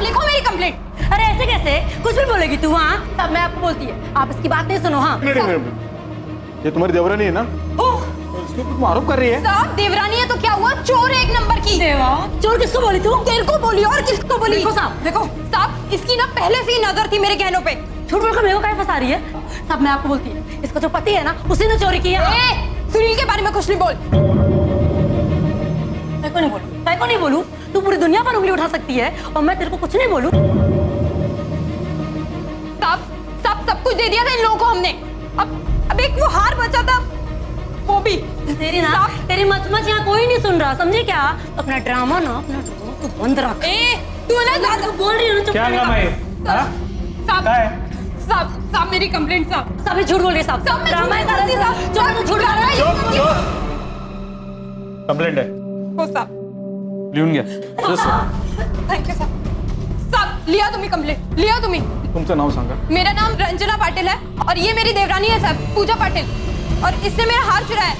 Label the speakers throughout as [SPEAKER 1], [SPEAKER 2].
[SPEAKER 1] लिखो मेरी कंप्लेंट।
[SPEAKER 2] अरे ऐसे कैसे, कुछ भी बोलेगी तू? हाँ तब मैं आपको बोलती है, आप इसकी बात नहीं सुनो। हाँ
[SPEAKER 3] ये तुम्हारी देवरानी है ना?
[SPEAKER 1] ओह
[SPEAKER 3] इसके ऊपर तुम आरोप कर रही है?
[SPEAKER 1] साहब देवरानी है तो क्या हुआ, चोर है एक नंबर की।
[SPEAKER 2] देवा, चोर किसको बोली तू?
[SPEAKER 1] तेरे को बोली और किसको बोली?
[SPEAKER 2] देखो साहब, देखो
[SPEAKER 1] साहब इसकी ना पहले से ही नजर थी मेरे गहनों पे।
[SPEAKER 2] झूठ बोलकर मेरे को काहे फंसा रही है? साहब मैं आपको बोलती है, इसका जो पति है ना उसी ने चोरी की है।
[SPEAKER 1] सुनील के बारे में कुछ नहीं बोल।
[SPEAKER 2] मैं को नहीं बोलूं? तू पूरी दुनिया पर उंगली उठा सकती है और मैं तेरे को कुछ नहीं बोलूं?
[SPEAKER 1] सब कुछ दे दिया था इन लोगों को हमने। अब एक वो हार बचा था, वो भी।
[SPEAKER 2] तेरी मच यहाँ कोई नहीं सुन रहा, समझे क्या? अपना ड्रामा ना तो बंद रख।
[SPEAKER 1] तू ना ज्यादा
[SPEAKER 2] बोल रही है।
[SPEAKER 3] क्या ड्रामा है?
[SPEAKER 1] साहब मेरी कंप्लेंट। साहब
[SPEAKER 2] झूठ बोल रही है। साहब ड्रामा है साहब, झूठ बोल रहा है।
[SPEAKER 3] कंप्लेंट है
[SPEAKER 1] हो साहब,
[SPEAKER 3] लिहून घ्या।
[SPEAKER 1] थैंक यू साहब, लिया तुम्ही कंप्लेंट, लिया तुम्ही।
[SPEAKER 3] तुमचं नाव सांगा।
[SPEAKER 1] मेरा नाम रंजना पाटिल है और ये मेरी देवरानी है साहब, पूजा पाटिल, और इसने मेरा हार चुराया है।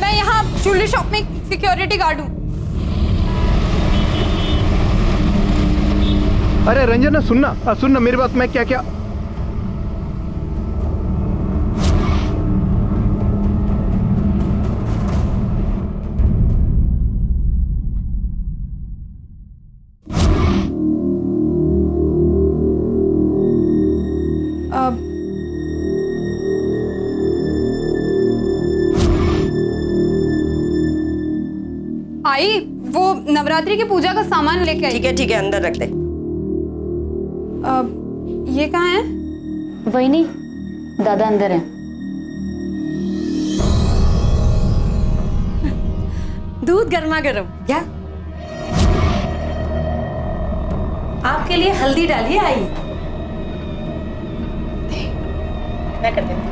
[SPEAKER 1] मैं यहाँ ज्वेलरी शॉप में सिक्योरिटी गार्ड हूँ।
[SPEAKER 4] अरे रंजना सुनना मेरी बात। मैं क्या
[SPEAKER 1] आई वो नवरात्रि की पूजा का सामान लेके आई।
[SPEAKER 5] ठीक है अंदर रख दे।
[SPEAKER 1] ये कहाँ है?
[SPEAKER 6] वही नहीं, दादा अंदर है।
[SPEAKER 2] दूध गर्मा गर्म। क्या आपके लिए हल्दी डालिए आई। मैं कर देती हूँ।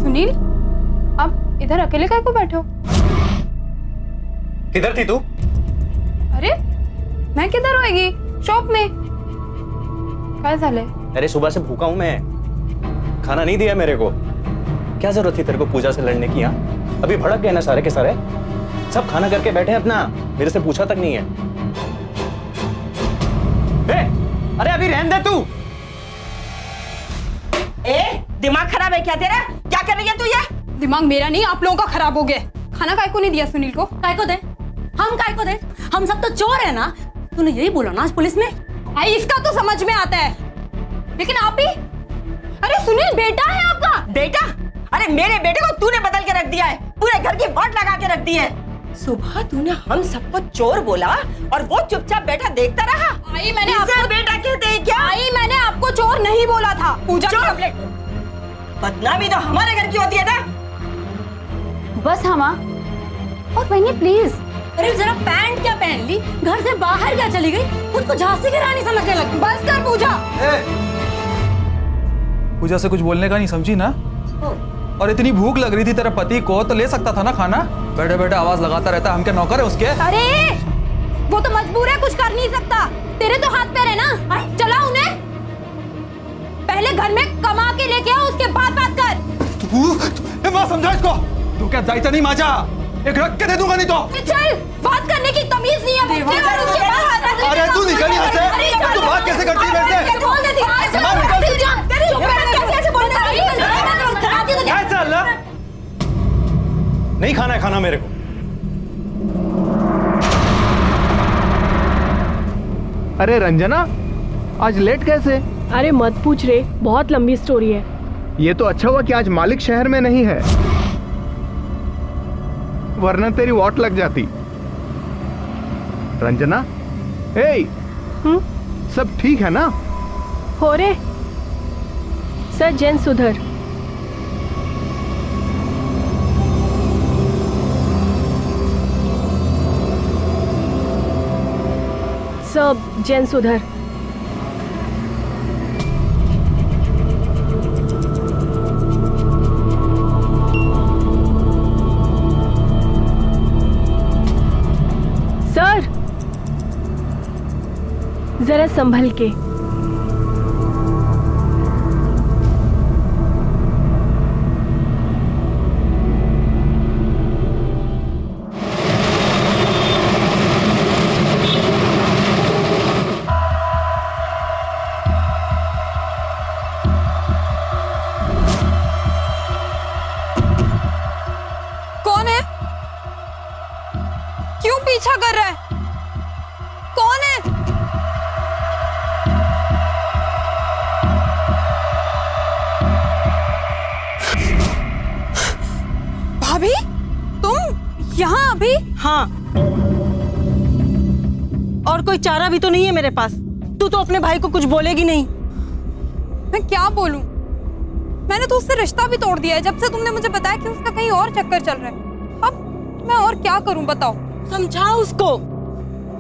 [SPEAKER 1] सुनील, आप इधर अकेले काहे को बैठे हो?
[SPEAKER 7] किधर थी तू?
[SPEAKER 1] अरे मैं किधर होएगी, शॉप में। काय झाले?
[SPEAKER 7] अरे सुबह से भूखा हूं मैं, खाना नहीं दिया मेरे को। क्या जरूरत थी तेरे को पूजा से लड़ने की? यहाँ अभी भड़क गए ना सारे के सारे, सब खाना करके बैठे हैं अपना, मेरे से पूछा तक नहीं है। अरे अभी रहने दे तू।
[SPEAKER 5] दिमाग खराब है क्या तेरा? क्या कर रही है तू? ये
[SPEAKER 1] दिमाग मेरा नहीं, आप लोगों का खराब हो गया। खाना काय को नहीं दिया सुनील को?
[SPEAKER 2] काय को दे? हम काय को दे? हम सब तो चोर है ना। तूने यही बोला ना आज पुलिस में।
[SPEAKER 1] आई इसका तो समझ में आता है, लेकिन आप ही। अरे सुनील बेटा है आपका।
[SPEAKER 5] बेटा? अरे मेरे बेटे को तूने बदल के रख दिया है, पूरे घर की वाट लगा के रख दी है। सुबह तूने हम सबको चोर बोला और वो चुपचाप बैठा देखता रहा।
[SPEAKER 1] आई मैंने
[SPEAKER 5] आपको बेटा कहते हैं क्या?
[SPEAKER 1] आई मैंने आपको चोर नहीं बोला था। पूजा की कंप्लेंट।
[SPEAKER 5] बदनामी तो हमारे घर की होती है ना।
[SPEAKER 6] बस हमा और बहनी प्लीज।
[SPEAKER 2] अरे जरा पैंट क्या पहन ली, घर से बाहर क्या चली गई, खुद को झांसी की रानी समझने लगी।
[SPEAKER 1] बस कर पूजा।
[SPEAKER 8] पूजा से कुछ बोलने का नहीं, समझी ना? और इतनी भूख लग रही थी तेरे पति को तो ले सकता था ना खाना। बैठे बैठे आवाज लगाता रहता, हम क्या नौकर है उसके?
[SPEAKER 1] अरे वो तो मजबूर है, कुछ कर नहीं सकता। तेरे तो हाथ पैर है ना, चला उन्हें। पहले घर में कमा के लेके आओ, उसके बाद बात कर।
[SPEAKER 8] माँ समझा इसको। तू क्या जायचा नहीं माजा, एक रख के दे दूंगा नहीं तो।
[SPEAKER 1] चल, बात करने की तमीज नहीं है मुझे, और उसके बाद
[SPEAKER 8] अरे तू निकल यहाँ से। तू बात कैसे करती है मेरे से?
[SPEAKER 1] बोल देती
[SPEAKER 7] नहीं खाना है खाना मेरे को।
[SPEAKER 4] अरे रंजना, आज लेट कैसे?
[SPEAKER 9] अरे मत पूछ रे, बहुत लंबी स्टोरी है।
[SPEAKER 4] ये तो अच्छा हुआ कि आज मालिक शहर में नहीं है, वरना तेरी वाट लग जाती। रंजना, सब ठीक है ना?
[SPEAKER 9] हो रे सर, जैन सुधर। सब जैन सुधर। सर जरा संभल के।
[SPEAKER 1] पीछा कर रहा है? कौन है? भाभी, तुम यहाँ अभी?
[SPEAKER 5] हाँ, और कोई चारा भी तो नहीं है मेरे पास। तू तो अपने भाई को कुछ बोलेगी नहीं।
[SPEAKER 1] मैं क्या बोलूं? मैंने तो उससे रिश्ता भी तोड़ दिया है जब से तुमने मुझे बताया कि उसका कहीं और चक्कर चल रहा है। अब मैं और क्या करूं बताओ?
[SPEAKER 5] समझा उसको।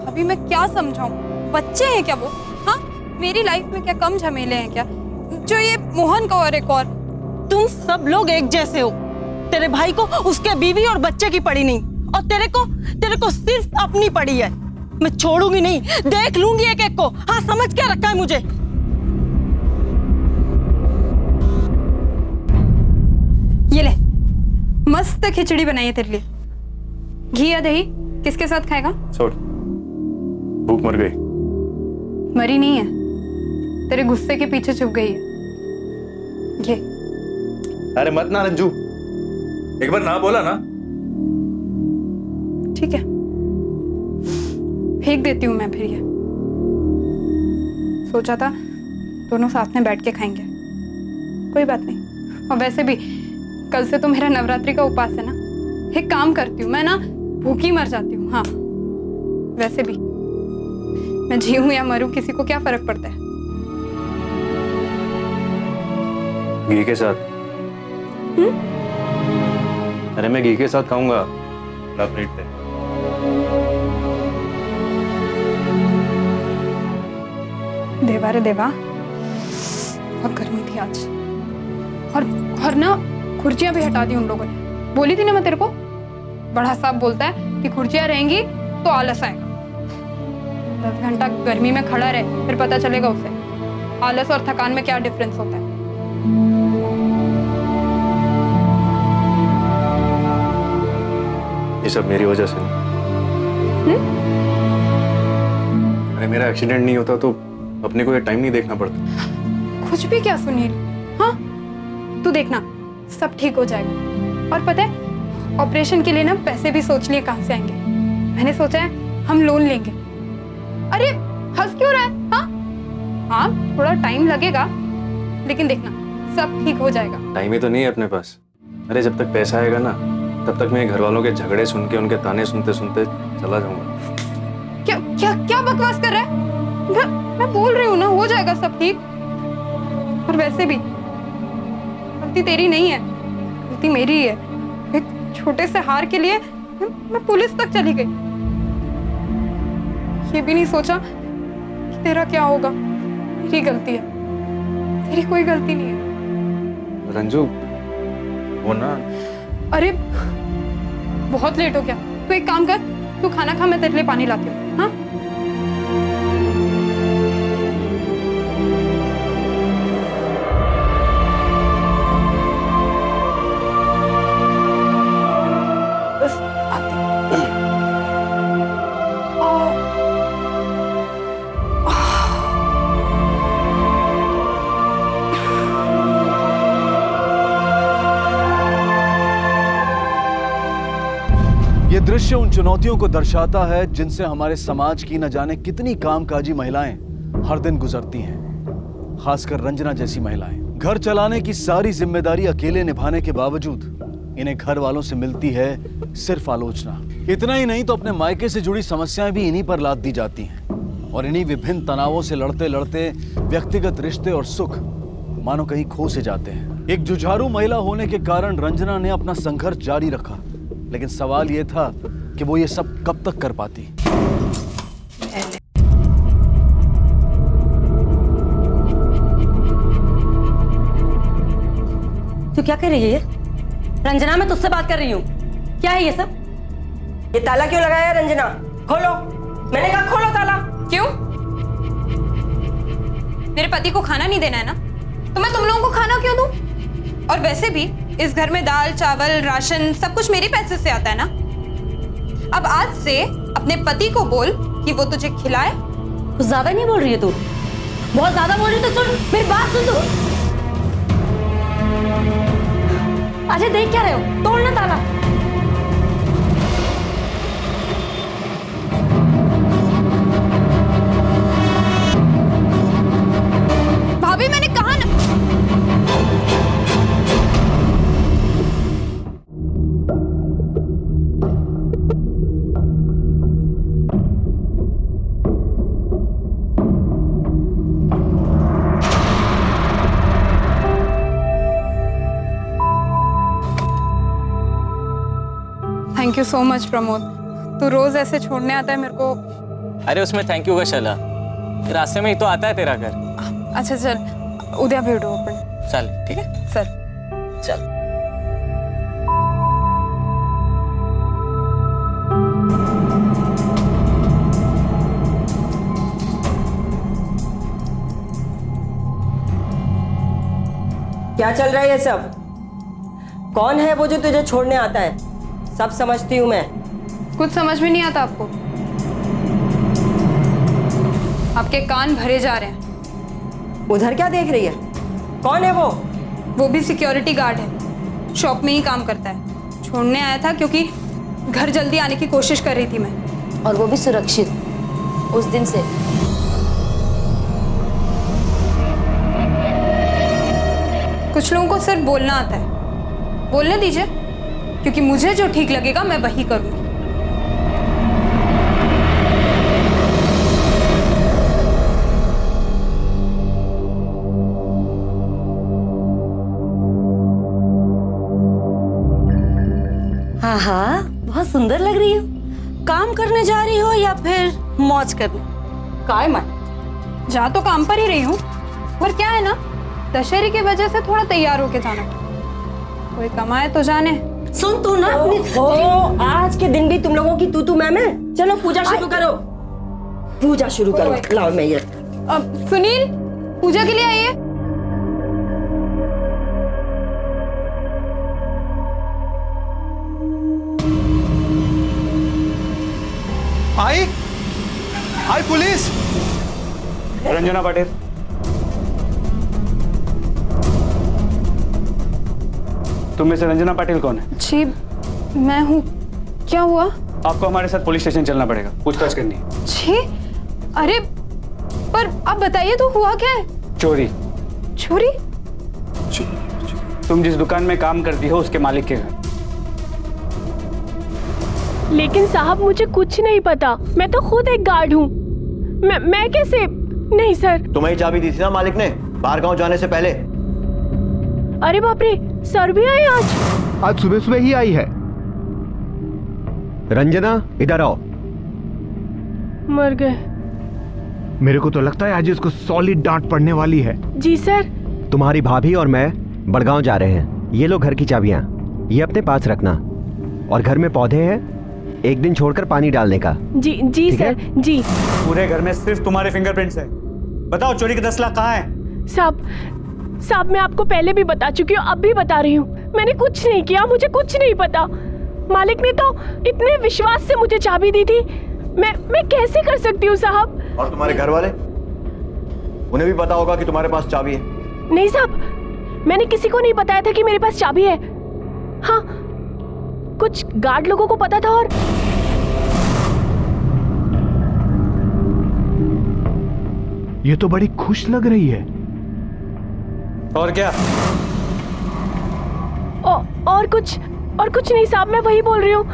[SPEAKER 1] अभी मैं क्या समझाऊं? बच्चे हैं क्या वो? हाँ, मेरी लाइफ में क्या कम झमेले हैं क्या जो ये मोहन का और एक और?
[SPEAKER 5] तुम सब लोग एक जैसे हो। तेरे भाई को उसके बीवी और बच्चे की पड़ी नहीं, और तेरे को सिर्फ अपनी पड़ी है। मैं छोड़ूंगी नहीं, देख लूंगी एक एक को। हाँ, समझ क्या रखा है मुझे?
[SPEAKER 1] ये ले, मस्त खिचड़ी बनाई है तेरे लिए। घी या दही किसके साथ खाएगा?
[SPEAKER 7] छोड़, भूख मर गई।
[SPEAKER 1] मरी नहीं है, तेरे गुस्से के पीछे छुप गई है। ये
[SPEAKER 7] अरे मत ना रंजू, एक बार ना बोला ना।
[SPEAKER 1] ठीक है, फेंक देती हूँ मैं फिर ये। सोचा था दोनों साथ में बैठ के खाएंगे, कोई बात नहीं। और वैसे भी कल से तो मेरा नवरात्रि का उपवास है ना। एक काम करती हूँ मैं ना, भूखी मर जाती हूँ। हाँ, वैसे भी मैं जीऊँ या मरूं किसी को क्या फर्क पड़ता है?
[SPEAKER 7] घी के साथ? अरे मैं घी के साथ खाऊंगा। ला प्लेट दे।
[SPEAKER 1] देवा रे देवा, बहुत गर्मी थी आज। और ना खुर्चियां भी हटा दी उन लोगों ने। बोली थी ना मैं तेरे को, बड़ा साहब बोलता है कि खुर्चियां रहेंगी तो आलस आएगा। 10 घंटा गर्मी में खड़ा रहे, फिर पता चलेगा उसे आलस और थकान में क्या डिफरेंस होता है।
[SPEAKER 7] ये सब मेरी वजह से नहीं। अरे मेरा एक्सीडेंट नहीं होता तो अपने को ये टाइम नहीं देखना पड़ता।
[SPEAKER 1] कुछ भी क्या सुनील? हाँ, तू देखना सब ठीक हो जाएगा। और पता है, ऑपरेशन के लिए ना पैसे भी सोच लिए कहाँ से आएंगे। मैंने सोचा है हम लोन लेंगे। अरे हंस क्यों रहा है? हाँ, थोड़ा टाइम लगेगा, लेकिन देखना सब ठीक हो जाएगा।
[SPEAKER 7] टाइम ही तो नहीं है अपने पास। अरे जब तक पैसा आएगा ना, तब तक मैं घर वालों के झगड़े सुन के, उनके ताने सुनते सुनते चला जाऊंगा।
[SPEAKER 1] क्या क्या क्या बकवास कर रहा है? मैं बोल रही हूँ ना, हो जाएगा सब ठीक। और वैसे भी गलती तेरी नहीं है, गलती मेरी है। एक छोटे से हार के लिए मैं पुलिस तक चली गई। ये भी नहीं सोचा कि तेरा क्या होगा। मेरी गलती है, तेरी कोई गलती नहीं है।
[SPEAKER 7] रंजू, वो ना।
[SPEAKER 1] अरे बहुत लेट हो गया, तू एक काम कर, तू खाना खा, मैं तेरे लिए पानी लाती हूँ। हाँ,
[SPEAKER 10] ये दृश्य उन चुनौतियों को दर्शाता है जिनसे हमारे समाज की न जाने कितनी कामकाजी महिलाएं हर दिन गुजरती हैं। खासकर रंजना जैसी महिलाएं घर चलाने की सारी जिम्मेदारी अकेले निभाने के बावजूद इन्हें घर वालों से मिलती है सिर्फ आलोचना। इतना ही नहीं तो अपने मायके से जुड़ी समस्याएं भी इन्हीं पर लाद दी जाती हैं और इन्हीं विभिन्न तनावों से लड़ते लड़ते व्यक्तिगत रिश्ते और सुख मानो कहीं खो से जाते हैं। एक जुझारू महिला होने के कारण रंजना ने अपना संघर्ष जारी रखा, लेकिन सवाल यह था कि वो ये सब कब तक कर पाती।
[SPEAKER 2] तू क्या कर रही है ये? रंजना, मैं तुझसे बात कर रही हूँ। क्या है ये सब?
[SPEAKER 5] ये ताला क्यों लगाया रंजना? खोलो। मैंने कहा खोलो ताला।
[SPEAKER 1] क्यों? मेरे पति को खाना नहीं देना है ना, तो मैं तुम लोगों को खाना क्यों दूं? और वैसे भी इस घर में दाल चावल राशन सब कुछ मेरे पैसे से आता है ना। अब आज से अपने पति को बोल कि वो तुझे खिलाए।
[SPEAKER 2] कुछ ज्यादा नहीं बोल रही है तू? बहुत ज्यादा बोल रही है तो सुन, मेरी बात सुन तू। अजय, देख क्या रहे हो? तोड़ना ताला।
[SPEAKER 1] अभी मैंने कहा ना। Thank you so much Pramod, तू रोज ऐसे छोड़ने आता है मेरे को।
[SPEAKER 11] अरे उसमें थैंक यू का शला, रास्ते में ही तो आता है तेरा घर।
[SPEAKER 1] अच्छा चल, उद्या भेटू आपण।
[SPEAKER 11] चल ठीक है,
[SPEAKER 1] चल
[SPEAKER 11] चल।
[SPEAKER 5] क्या चल रहा है ये सब? कौन है वो जो तुझे छोड़ने आता है? सब समझती हूँ मैं।
[SPEAKER 1] कुछ समझ में नहीं आता आपको? आपके कान भरे जा रहे हैं।
[SPEAKER 5] उधर क्या देख रही है? कौन है वो?
[SPEAKER 1] वो भी सिक्योरिटी गार्ड है, शॉप में ही काम करता है। छोड़ने आया था क्योंकि घर जल्दी आने की कोशिश कर रही थी मैं।
[SPEAKER 6] और वो भी सुरक्षित उस दिन से।
[SPEAKER 1] कुछ लोगों को सिर्फ बोलना आता है, बोलने दीजिए, क्योंकि मुझे जो ठीक लगेगा मैं वही करूंगी।
[SPEAKER 5] हाँ हाँ, बहुत सुंदर लग रही हो। काम करने जा रही हो या फिर मौज करने? काय मन?
[SPEAKER 1] जा तो काम पर ही रही हूँ, पर क्या है ना, दशहरे की वजह से थोड़ा तैयार होके जाना। कोई कमाए तो जाने।
[SPEAKER 5] सुन तू ना आज के दिन भी तुम लोगों की तू मैं। चलो पूजा शुरू करो, पूजा शुरू करो। लाओ मैं ये।
[SPEAKER 1] अब सुनील, पूजा के लिए आइए।
[SPEAKER 8] आई पुलिस।
[SPEAKER 3] रंजना पाटिल, तुम में से रंजना पाटिल कौन है?
[SPEAKER 1] जी मैं हूँ। क्या हुआ?
[SPEAKER 3] आपको हमारे साथ पुलिस स्टेशन चलना पड़ेगा, पूछताछ करनी है।
[SPEAKER 1] जी अरे, पर आप बताइए तो हुआ क्या है?
[SPEAKER 3] चोरी।
[SPEAKER 1] चोरी?
[SPEAKER 3] तुम जिस दुकान में काम करती हो उसके मालिक के घर।
[SPEAKER 9] लेकिन साहब मुझे कुछ नहीं पता, मैं तो खुद एक गार्ड हूँ। मैं कैसे? नहीं सर।
[SPEAKER 7] तुम्हें चाबी दी थी ना मालिक ने बाहर गांव जाने से पहले।
[SPEAKER 9] अरे बाप रे, सर भी आए आज
[SPEAKER 4] सुबह सुबह ही आई है।
[SPEAKER 7] रंजना इधर आओ।
[SPEAKER 9] मर गए।
[SPEAKER 4] मेरे को तो लगता है आज इसको सॉलिड डांट पड़ने वाली है।
[SPEAKER 9] जी सर।
[SPEAKER 7] तुम्हारी भाभी और मैं बड़गांव जा रहे हैं। ये लो घर की चाबियां, ये अपने पास रखना। और घर में पौधे हैं, एक दिन छोड़कर पानी डालने का।
[SPEAKER 9] जी सर। जी।
[SPEAKER 3] पूरे घर में सिर्फ तुम्हारे फिंगरप्रिंट्स है। बताओ चोरी के 10 लाख कहाँ है?
[SPEAKER 9] साहब मैं आपको पहले भी बता चुकी हूँ, अब भी बता रही हूँ, मैंने कुछ नहीं किया, मुझे कुछ नहीं पता। मालिक ने तो इतने विश्वास से मुझे चाबी दी थी, मैं कैसे कर सकती हूँ साहब?
[SPEAKER 7] और तुम्हारे घर वाले, उन्हें भी पता होगा कि तुम्हारे पास चाबी है?
[SPEAKER 9] नहीं साहब, मैंने किसी को नहीं बताया था कि मेरे पास चाबी है। हाँ, कुछ गार्ड लोगों को पता था। और
[SPEAKER 4] ये तो बड़ी खुश लग रही है।
[SPEAKER 3] और क्या?
[SPEAKER 9] और कुछ नहीं साहब, मैं वही बोल रही हूँ।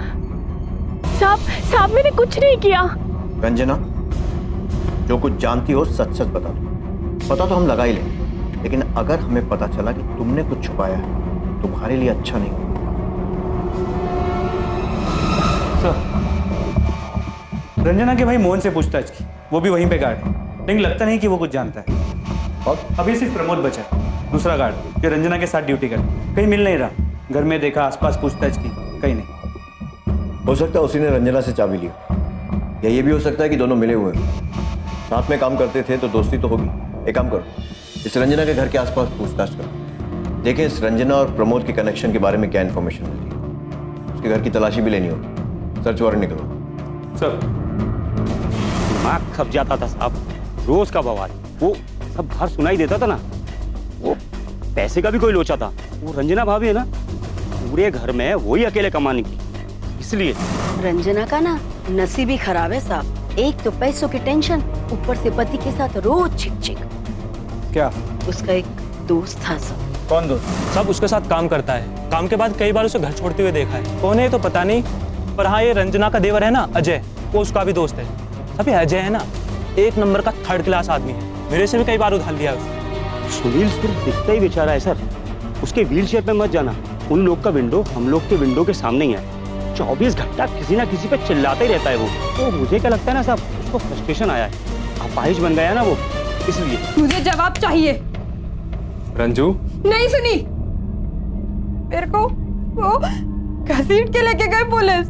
[SPEAKER 9] साहब मैंने कुछ नहीं किया।
[SPEAKER 7] रंजना, जो कुछ जानती हो सच सच बता दो। पता तो हम लगा ही लेंगे, लेकिन अगर हमें पता चला कि तुमने कुछ छुपाया है, तुम्हारे लिए अच्छा नहीं होगा।
[SPEAKER 3] रंजना के भाई मोहन से पूछताछ की, वो भी वहीं पे गार्ड, लेकिन लगता नहीं कि वो कुछ जानता है। और अभी सिर्फ प्रमोद बचा, दूसरा गार्ड जो रंजना के साथ ड्यूटी करे, कहीं मिल नहीं रहा। घर में देखा, आसपास पूछताछ की, कहीं नहीं।
[SPEAKER 7] हो सकता है उसी ने रंजना से चाबी ली, या ये भी हो सकता है कि दोनों मिले हुए हैं। साथ में काम करते थे तो दोस्ती तो होगी। एक काम करो, इस रंजना के घर के आसपास पूछताछ करो, देखें इस रंजना और प्रमोद के कनेक्शन के बारे में क्या इन्फॉर्मेशन मिलती है। उसके घर की तलाशी भी लेनी होगी, सर्च वारंट निकलो।
[SPEAKER 3] सर,
[SPEAKER 12] दिमाग खप जाता था साहब, रोज का बवाल, वो सब बाहर सुनाई देता था ना। वो पैसे का भी कोई लोचा था। वो रंजना भाभी है ना, पूरे घर में वही अकेले कमाने की, इसलिए।
[SPEAKER 5] रंजना का ना नसीब ही खराब है साहब। एक तो पैसों की टेंशन, ऊपर से पति के साथ रोज चिक चिक।
[SPEAKER 3] क्या
[SPEAKER 5] उसका एक दोस्त था सब।
[SPEAKER 3] कौन दोस्त?
[SPEAKER 11] सब उसके साथ काम करता है। काम के बाद कई बार उसे घर छोड़ते हुए देखा है। कौन है तो पता नहीं, पर हाँ ये रंजना का देवर है ना अजय, वो उसका भी दोस्त है। सब ये अजय है ना, एक नंबर का थर्ड क्लास आदमी है। मेरे से भी कई बार उधार लिया उसने।
[SPEAKER 12] सुनील सिर्फ दिखता ही बेचारा है सर। उसके व्हील चेयर पे मत जाना। उन लोग का विंडो हम लोग के विंडो के सामने ही है। 24 घंटा किसी ना किसी पे चिल्लाता ही रहता है वो। तो मुझे क्या लगता है ना साहब, उसको फ्रस्ट्रेशन आया है, अपाहिज बन गया ना वो, इसलिए।
[SPEAKER 1] मुझे जवाब चाहिए।
[SPEAKER 8] रंजू,
[SPEAKER 1] नहीं सुनी, मेरे को वो घसीट के लेके गए पुलिस।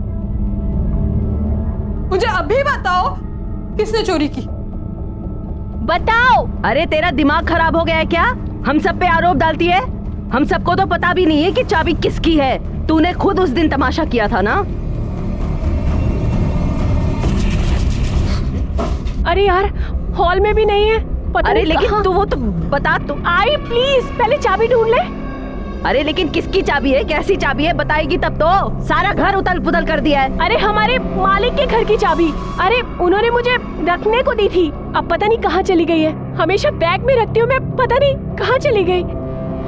[SPEAKER 1] मुझे अभी बताओ किसने चोरी की?
[SPEAKER 9] बताओ। अरे तेरा दिमाग खराब हो गया है क्या? हम सब पे आरोप डालती है। हम सबको तो पता भी नहीं है कि चाबी किसकी है। तूने खुद उस दिन तमाशा किया था ना।
[SPEAKER 13] अरे यार हॉल में भी नहीं है। पता
[SPEAKER 9] अरे
[SPEAKER 13] नहीं
[SPEAKER 9] लेकिन
[SPEAKER 13] कहाँ।
[SPEAKER 9] तू वो तो बता तो।
[SPEAKER 13] आई प्लीज पहले चाबी ढूंढ ले।
[SPEAKER 9] अरे लेकिन किसकी चाबी है, कैसी चाबी है, बताएगी तब तो। सारा घर उथल पुथल कर दिया है।
[SPEAKER 13] अरे हमारे मालिक के घर की चाबी। अरे उन्होंने मुझे रखने को दी थी, अब पता नहीं कहाँ चली गई है। हमेशा बैग में रखती हूँ मैं, पता नहीं कहाँ चली गई।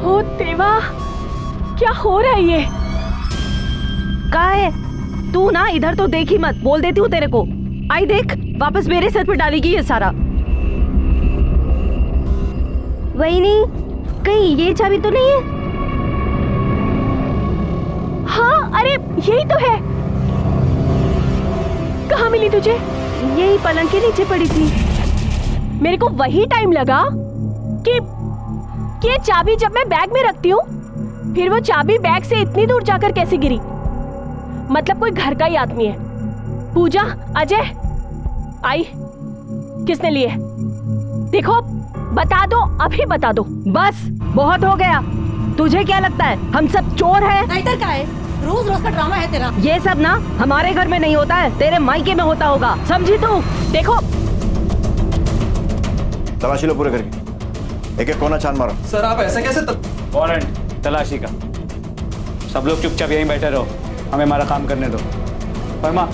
[SPEAKER 13] हो देवा, क्या हो रहा है ये?
[SPEAKER 9] कहाँ है? तू ना इधर तो देखी मत, बोल देती हूँ तेरे को। आई देख, वापस मेरे सर पे डालेगी ये सारा। वही नहीं, कहीं ये चाबी तो नहीं है?
[SPEAKER 13] हाँ अरे यही तो है। कहाँ मिली तुझे?
[SPEAKER 9] यही पलंग के नीचे पड़ी थी।
[SPEAKER 13] मेरे को वही टाइम लगा कि ये चाबी जब मैं बैग में रखती हूँ, फिर वो चाबी बैग से इतनी दूर जाकर कैसे गिरी? मतलब कोई घर का ही आदमी है। पूजा, अजय, आई, किसने लिए? देखो बता दो, अभी बता दो।
[SPEAKER 9] बस बहुत हो गया। तुझे क्या लगता है हम सब चोर हैं?
[SPEAKER 2] नाइटर का है, रोज रोज का ड्रामा है तेरा।
[SPEAKER 9] ये सब ना हमारे घर में नहीं होता है, तेरे मायके में होता होगा, समझी तू?
[SPEAKER 13] देखो
[SPEAKER 7] तलाशी लो पूरे घर की, एक एक कोना छान मारो।
[SPEAKER 8] सर आप ऐसे कैसे
[SPEAKER 3] वारंट तलाशी का। सब लोग चुपचाप यहीं बैठे रहो, हमें हमारा काम करने दो। वर्मा,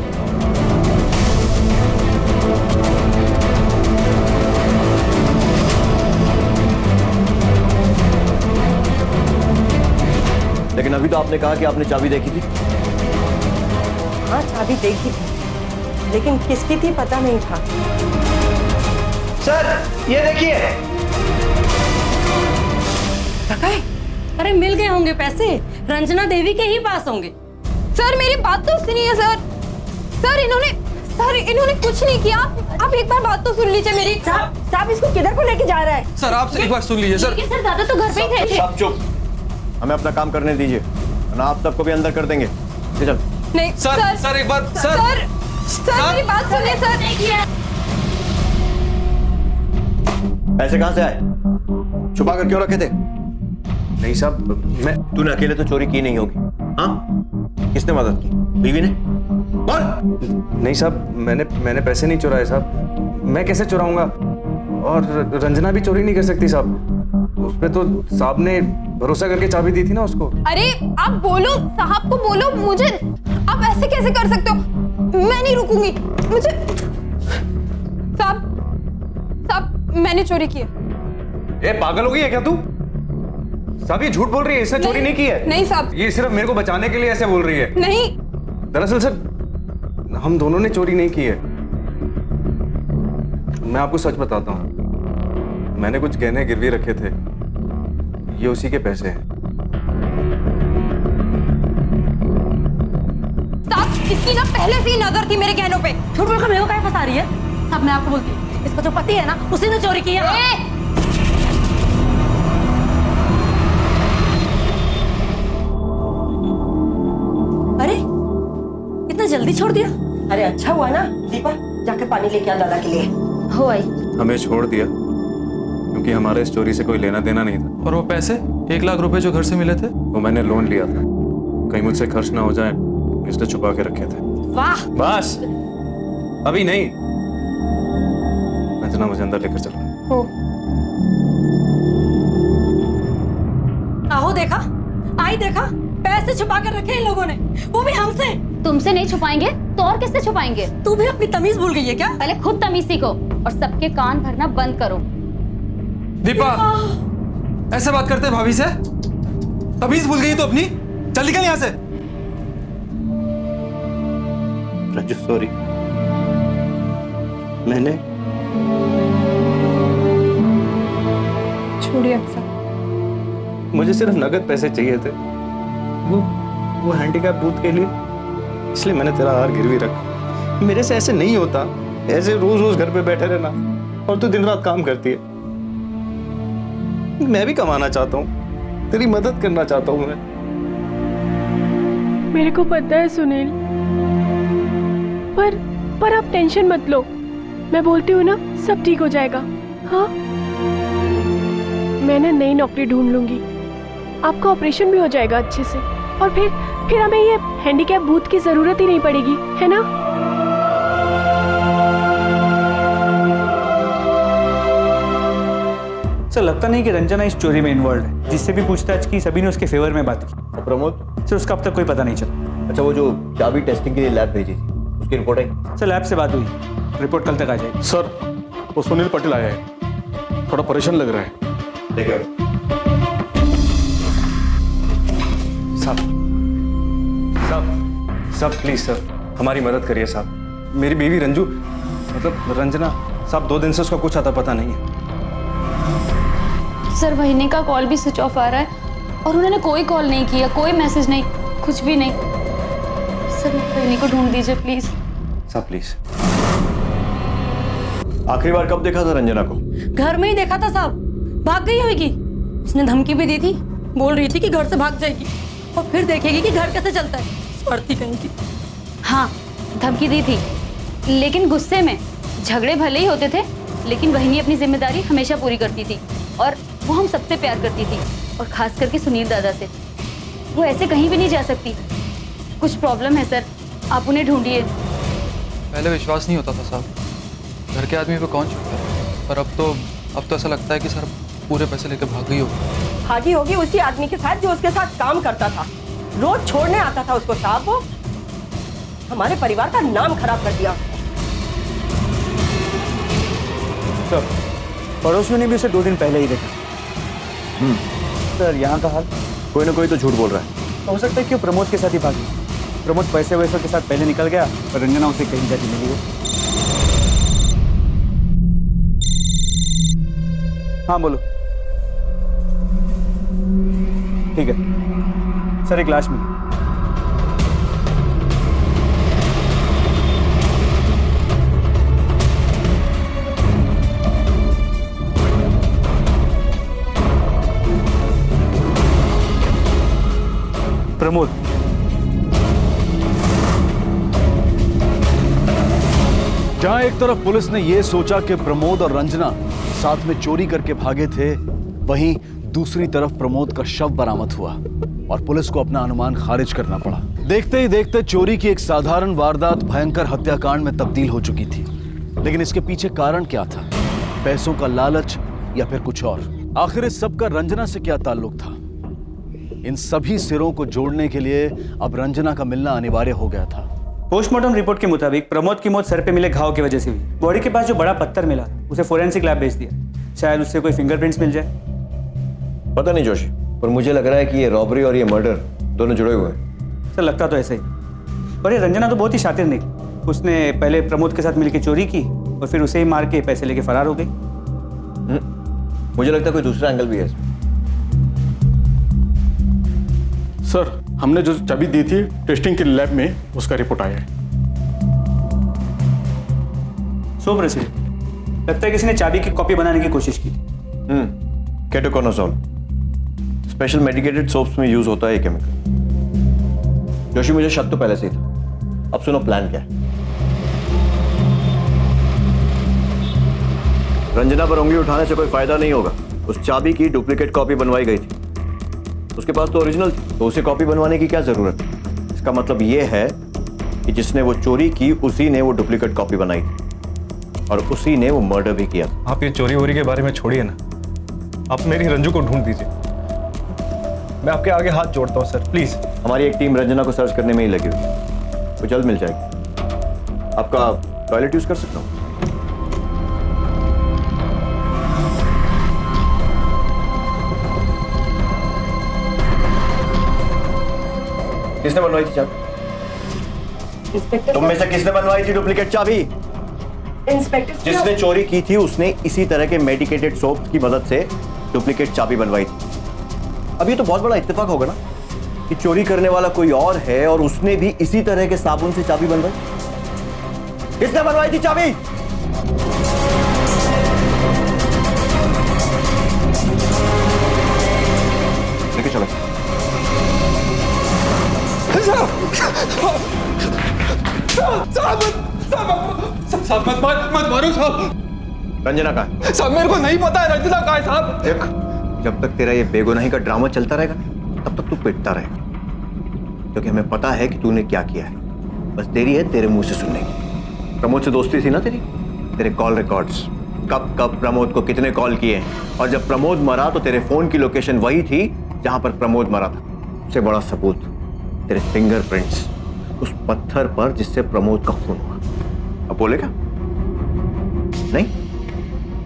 [SPEAKER 7] लेकिन अभी तो आपने कहा कि आपने चाबी देखी थी।
[SPEAKER 5] हाँ चाबी देखी थी, लेकिन किसकी थी पता नहीं था।
[SPEAKER 4] सर ये देखिए।
[SPEAKER 2] अरे मिल गए होंगे पैसे, रंजना देवी के ही पास होंगे।
[SPEAKER 1] सर मेरी बात तो सुनिए सर। सर इन्होंने कुछ नहीं किया। आप एक बार बात तो सुन लीजिए मेरी।
[SPEAKER 5] साहब इसको किधर को लेके जा रहा है?
[SPEAKER 8] सर आपसे एक बार सुन लीजिए सर।
[SPEAKER 2] सर दादा तो घर पे ही थे।
[SPEAKER 7] सब चुप, हमें अपना काम करने दीजिए, वरना आप सबको भी अंदर कर देंगे। ये चल।
[SPEAKER 1] नहीं
[SPEAKER 8] सर एक बार सर
[SPEAKER 1] मेरी बात सुनिए सर।
[SPEAKER 7] पैसे कहाँ से आए? छुपा कर क्यों रखे थे?
[SPEAKER 10] नहीं साहब,
[SPEAKER 7] तूने अकेले तो चोरी की नहीं होगी। हाँ, किसने मदद की? बीवी ने? बोल।
[SPEAKER 10] नहीं साहब, मैंने पैसे नहीं चुराए साहब। मैं कैसे चुराऊंगा? और रंजना भी चोरी नहीं कर सकती साहब। उस पे तो साहब ने भरोसा करके चाबी दी थी ना उसको।
[SPEAKER 1] अरे आप बोलो, साहब को बोलो। मुझे आप ऐसे कैसे कर सकते हो? मैं नहीं रुकूंगी। मुझे साहब मैंने चोरी की है।
[SPEAKER 10] ए पागल हो गई है क्या तू? साहब ये झूठ बोल रही है, इसने चोरी नहीं की है।
[SPEAKER 1] नहीं साहब,
[SPEAKER 10] ये सिर्फ मेरे को बचाने के लिए ऐसे बोल रही है।
[SPEAKER 1] नहीं,
[SPEAKER 10] दरअसल सर हम दोनों ने चोरी नहीं की है। मैं आपको सच बताता हूँ, मैंने कुछ गहने गिरवी रखे थे, ये उसी के पैसे हैं।
[SPEAKER 1] साहब इसकी ना पहले से ही नजर थी मेरे गहनों पे।
[SPEAKER 2] झूठ बोलकर मेरे को काहे फंसा रही है? अब मैं आपको बोलती हूँ, इसका जो पति है ना, उसी ने चोरी की है। अरे इतना जल्दी छोड़ दिया?
[SPEAKER 5] अरे अच्छा हुआ ना दीपा, जाके पानी लेके आ दादा के लिए।
[SPEAKER 6] हो आई।
[SPEAKER 10] हमें छोड़ दिया क्योंकि हमारे इस चोरी से कोई लेना देना नहीं था।
[SPEAKER 8] और वो पैसे 1 लाख रुपए जो घर से मिले थे,
[SPEAKER 10] वो मैंने लोन लिया था, कहीं मुझसे खर्च ना हो जाए इसलिए छुपा के रखे थे।
[SPEAKER 2] वाह,
[SPEAKER 10] बस अभी नहीं, रंजना मुझे अंदर लेकर चलो।
[SPEAKER 2] आहो देखा, आई देखा, पैसे छुपा कर रखे इन लोगों ने, वो भी हमसे।
[SPEAKER 6] तुमसे नहीं छुपाएंगे तो और किससे छुपाएंगे?
[SPEAKER 2] तू भी अपनी तमीज भूल गई है क्या?
[SPEAKER 6] पहले खुद तमीज सीखो और सबके कान भरना बंद करो।
[SPEAKER 8] दीपा ऐसे बात करते हैं भाभी से? तमीज भूल गई तो अपनी? चल निकल यहाँ से।
[SPEAKER 7] रंजू सॉरी, मैंने
[SPEAKER 1] छोड़िए अब सब।
[SPEAKER 4] मुझे सिर्फ नगद पैसे चाहिए थे, वो हैंडीकैप बूथ के लिए, इसलिए मैंने तेरा हार गिरवी रखा। मेरे से ऐसे नहीं होता, ऐसे रोज रोज घर पे बैठे रहना, और तू दिन रात काम करती है। मैं भी कमाना चाहता हूँ, तेरी मदद करना चाहता हूँ मैं।
[SPEAKER 9] मेरे को पता है सुनील, पर आप टेंशन मत लो, मैं बोलती हूँ ना सब ठीक हो जाएगा। हाँ, मैं ना नई नौकरी ढूंढ लूंगी, आपका ऑपरेशन भी हो जाएगा अच्छे से, और फिर हमें ये हैंडीकैप बूथ की जरूरत ही नहीं पड़ेगी, है ना?
[SPEAKER 3] सर लगता नहीं कि रंजना इस चोरी में इन्वॉल्व है। जिससे भी पूछताछ की सभी ने उसके फेवर में बात की।
[SPEAKER 7] प्रमोद
[SPEAKER 3] सर उसका अब तक कोई पता नहीं चला।
[SPEAKER 7] अच्छा, वो जो चाबी टेस्टिंग के लिए लैब भेजी थी, उसकी रिपोर्ट आई?
[SPEAKER 3] सर लैब से बात हुई, रिपोर्ट कल तक आ जाएगी।
[SPEAKER 10] सर वो सुनील पटेल आया है, थोड़ा परेशान लग रहा है।
[SPEAKER 7] देखो
[SPEAKER 4] साहब प्लीज सर, हमारी मदद करिए साहब। मेरी बीवी रंजू, मतलब रंजना साहब, 2 दिन से उसका कुछ आता पता नहीं है।
[SPEAKER 6] सर वहीने का कॉल भी स्विच ऑफ आ रहा है और उन्होंने कोई कॉल नहीं किया, कोई मैसेज नहीं, कुछ भी नहीं। सर वहीने को ढूंढ दीजिए प्लीज।
[SPEAKER 4] साहब प्लीज।
[SPEAKER 7] आखिरी बार कब देखा था रंजना को?
[SPEAKER 2] घर में ही देखा था साहब, भाग गई होगी। उसने धमकी भी दी थी, बोल रही थी कि घर से भाग जाएगी और फिर देखेगी कि घर कैसे चलता है। स्वार्थी कहीं की।
[SPEAKER 6] हाँ धमकी दी थी, लेकिन गुस्से में। झगड़े भले ही होते थे, लेकिन वहीनी अपनी जिम्मेदारी हमेशा पूरी करती थी और वो हम सबसे प्यार करती थी, और खास करके सुनील दादा से। वो ऐसे कहीं भी नहीं जा सकती। कुछ प्रॉब्लम है सर, आप उन्हें ढूंढिए।
[SPEAKER 8] पहले विश्वास नहीं होता था साहब, घर के आदमी पे कौन छूटता है, पर अब तो ऐसा लगता है कि सर पूरे पैसे लेकर भाग गई होगी।
[SPEAKER 5] भागी होगी उसी आदमी के साथ जो उसके साथ काम करता था, रोज छोड़ने आता था उसको। साहब वो हमारे परिवार का नाम खराब कर दिया।
[SPEAKER 3] सर पड़ोसियों ने भी उसे 2 दिन पहले ही देखा। सर यहाँ का हाल?
[SPEAKER 7] कोई ना कोई तो झूठ बोल रहा है।
[SPEAKER 3] हो सकता है कि वो प्रमोद के साथ ही भागी। प्रमोद पैसे वैसे के साथ पहले निकल गया, और रंजना उसे कहीं जाती मिली हो। हाँ बोलो। ठीक है सर, एक लाश मिली। प्रमोद।
[SPEAKER 10] जहां एक तरफ पुलिस ने यह सोचा कि प्रमोद और रंजना साथ में चोरी करके भागे थे, वहीं दूसरी तरफ प्रमोद का शव बरामद हुआ और पुलिस को अपना अनुमान खारिज करना पड़ा। देखते ही देखते चोरी की एक साधारण वारदात भयंकर हत्याकांड में तब्दील हो चुकी थी। लेकिन इसके पीछे कारण क्या था? पैसों का लालच या फिर कुछ और? आखिर इस सब का रंजना से क्या ताल्लुक था? इन सभी सिरों को जोड़ने के लिए अब रंजना का मिलना अनिवार्य हो गया था।
[SPEAKER 3] पोस्टमार्टम रिपोर्ट के मुताबिक प्रमोद की मौत सर पे मिले घाव की वजह से हुई। बॉडी के पास जो बड़ा पत्थर मिला उसे फोरेंसिक लैब भेज दिया, शायद उससे कोई फिंगरप्रिंट्स मिल जाए।
[SPEAKER 7] पता नहीं जोशी, पर मुझे लग रहा है कि ये रॉबरी और ये मर्डर दोनों जुड़े हुए हैं।
[SPEAKER 3] सर लगता तो ऐसा ही, पर ये रंजना तो बहुत ही शातिर निकली। उसने पहले प्रमोद के साथ मिलकर चोरी की और फिर उसे ही मार के पैसे लेके फरार हो गई।
[SPEAKER 7] मुझे लगता है कोई दूसरा एंगल भी है इसमें।
[SPEAKER 10] सर हमने जो चाबी दी थी टेस्टिंग के लैब में, उसका रिपोर्ट आया है।
[SPEAKER 3] सो प्रेसिडेंट, लगता है किसी ने चाबी की कॉपी बनाने की कोशिश की थी।
[SPEAKER 7] केटोकोनाजोल स्पेशल मेडिकेटेड सोप्स में यूज होता है ये केमिकल। जोशी मुझे शक तो पहले से ही था। अब सुनो प्लान क्या है। रंजना पर उंगली उठाने से कोई फायदा नहीं होगा। उस चाबी की डुप्लीकेट कॉपी बनवाई गई थी, उसके पास तो ओरिजिनल थी, तो उसे कॉपी बनवाने की क्या जरूरत है? इसका मतलब यह है कि जिसने वो चोरी की उसी ने वो डुप्लीकेट कॉपी बनाई थी और उसी ने वो मर्डर भी किया।
[SPEAKER 4] आप ये चोरी वोरी के बारे में छोड़िए ना, आप मेरी रंजू को ढूंढ दीजिए। मैं आपके आगे हाथ जोड़ता हूँ सर, प्लीज।
[SPEAKER 7] हमारी एक टीम रंजना को सर्च करने में ही लगी हुई है, वो जल्द मिल जाएगी। आपका टॉयलेट यूज कर सकता हूँ? किसने बनवाई थी चाबी? तुम में से किसने बनवाई थी डुप्लीकेट चाबी?
[SPEAKER 5] इंस्पेक्टर
[SPEAKER 7] जिसने चोरी की थी उसने इसी तरह के मेडिकेटेड सोप की मदद से डुप्लीकेट चाबी बनवाई थी। अब ये तो बहुत बड़ा इत्तेफाक होगा ना कि चोरी करने वाला कोई और है और उसने भी इसी तरह के साबुन से चाबी बनवाई। किसने बनवाई थी चाबी? लेके चलो।
[SPEAKER 8] साहब मत मारो साहब।
[SPEAKER 7] रंजना कहाँ है?
[SPEAKER 8] साहब मेरे को नहीं पता है रंजना कहाँ है साहब।
[SPEAKER 7] देख, जब तक तेरा ये बेगुनाही का ड्रामा चलता रहेगा तब तक तू पिटता रहेगा, क्योंकि हमें पता है कि तूने क्या किया है। बस देरी है तेरे मुंह से सुनने की। प्रमोद से दोस्ती थी ना तेरी? तेरे कॉल रिकॉर्ड्स, कब कब प्रमोद को कितने कॉल किए, और जब प्रमोद मरा तो तेरे फोन की लोकेशन वही थी जहां पर प्रमोद मरा था। सबसे बड़ा सबूत तेरे फिंगरप्रिंट्स उस पत्थर पर जिससे प्रमोद का खून हुआ। अब बोलेगा? नहीं?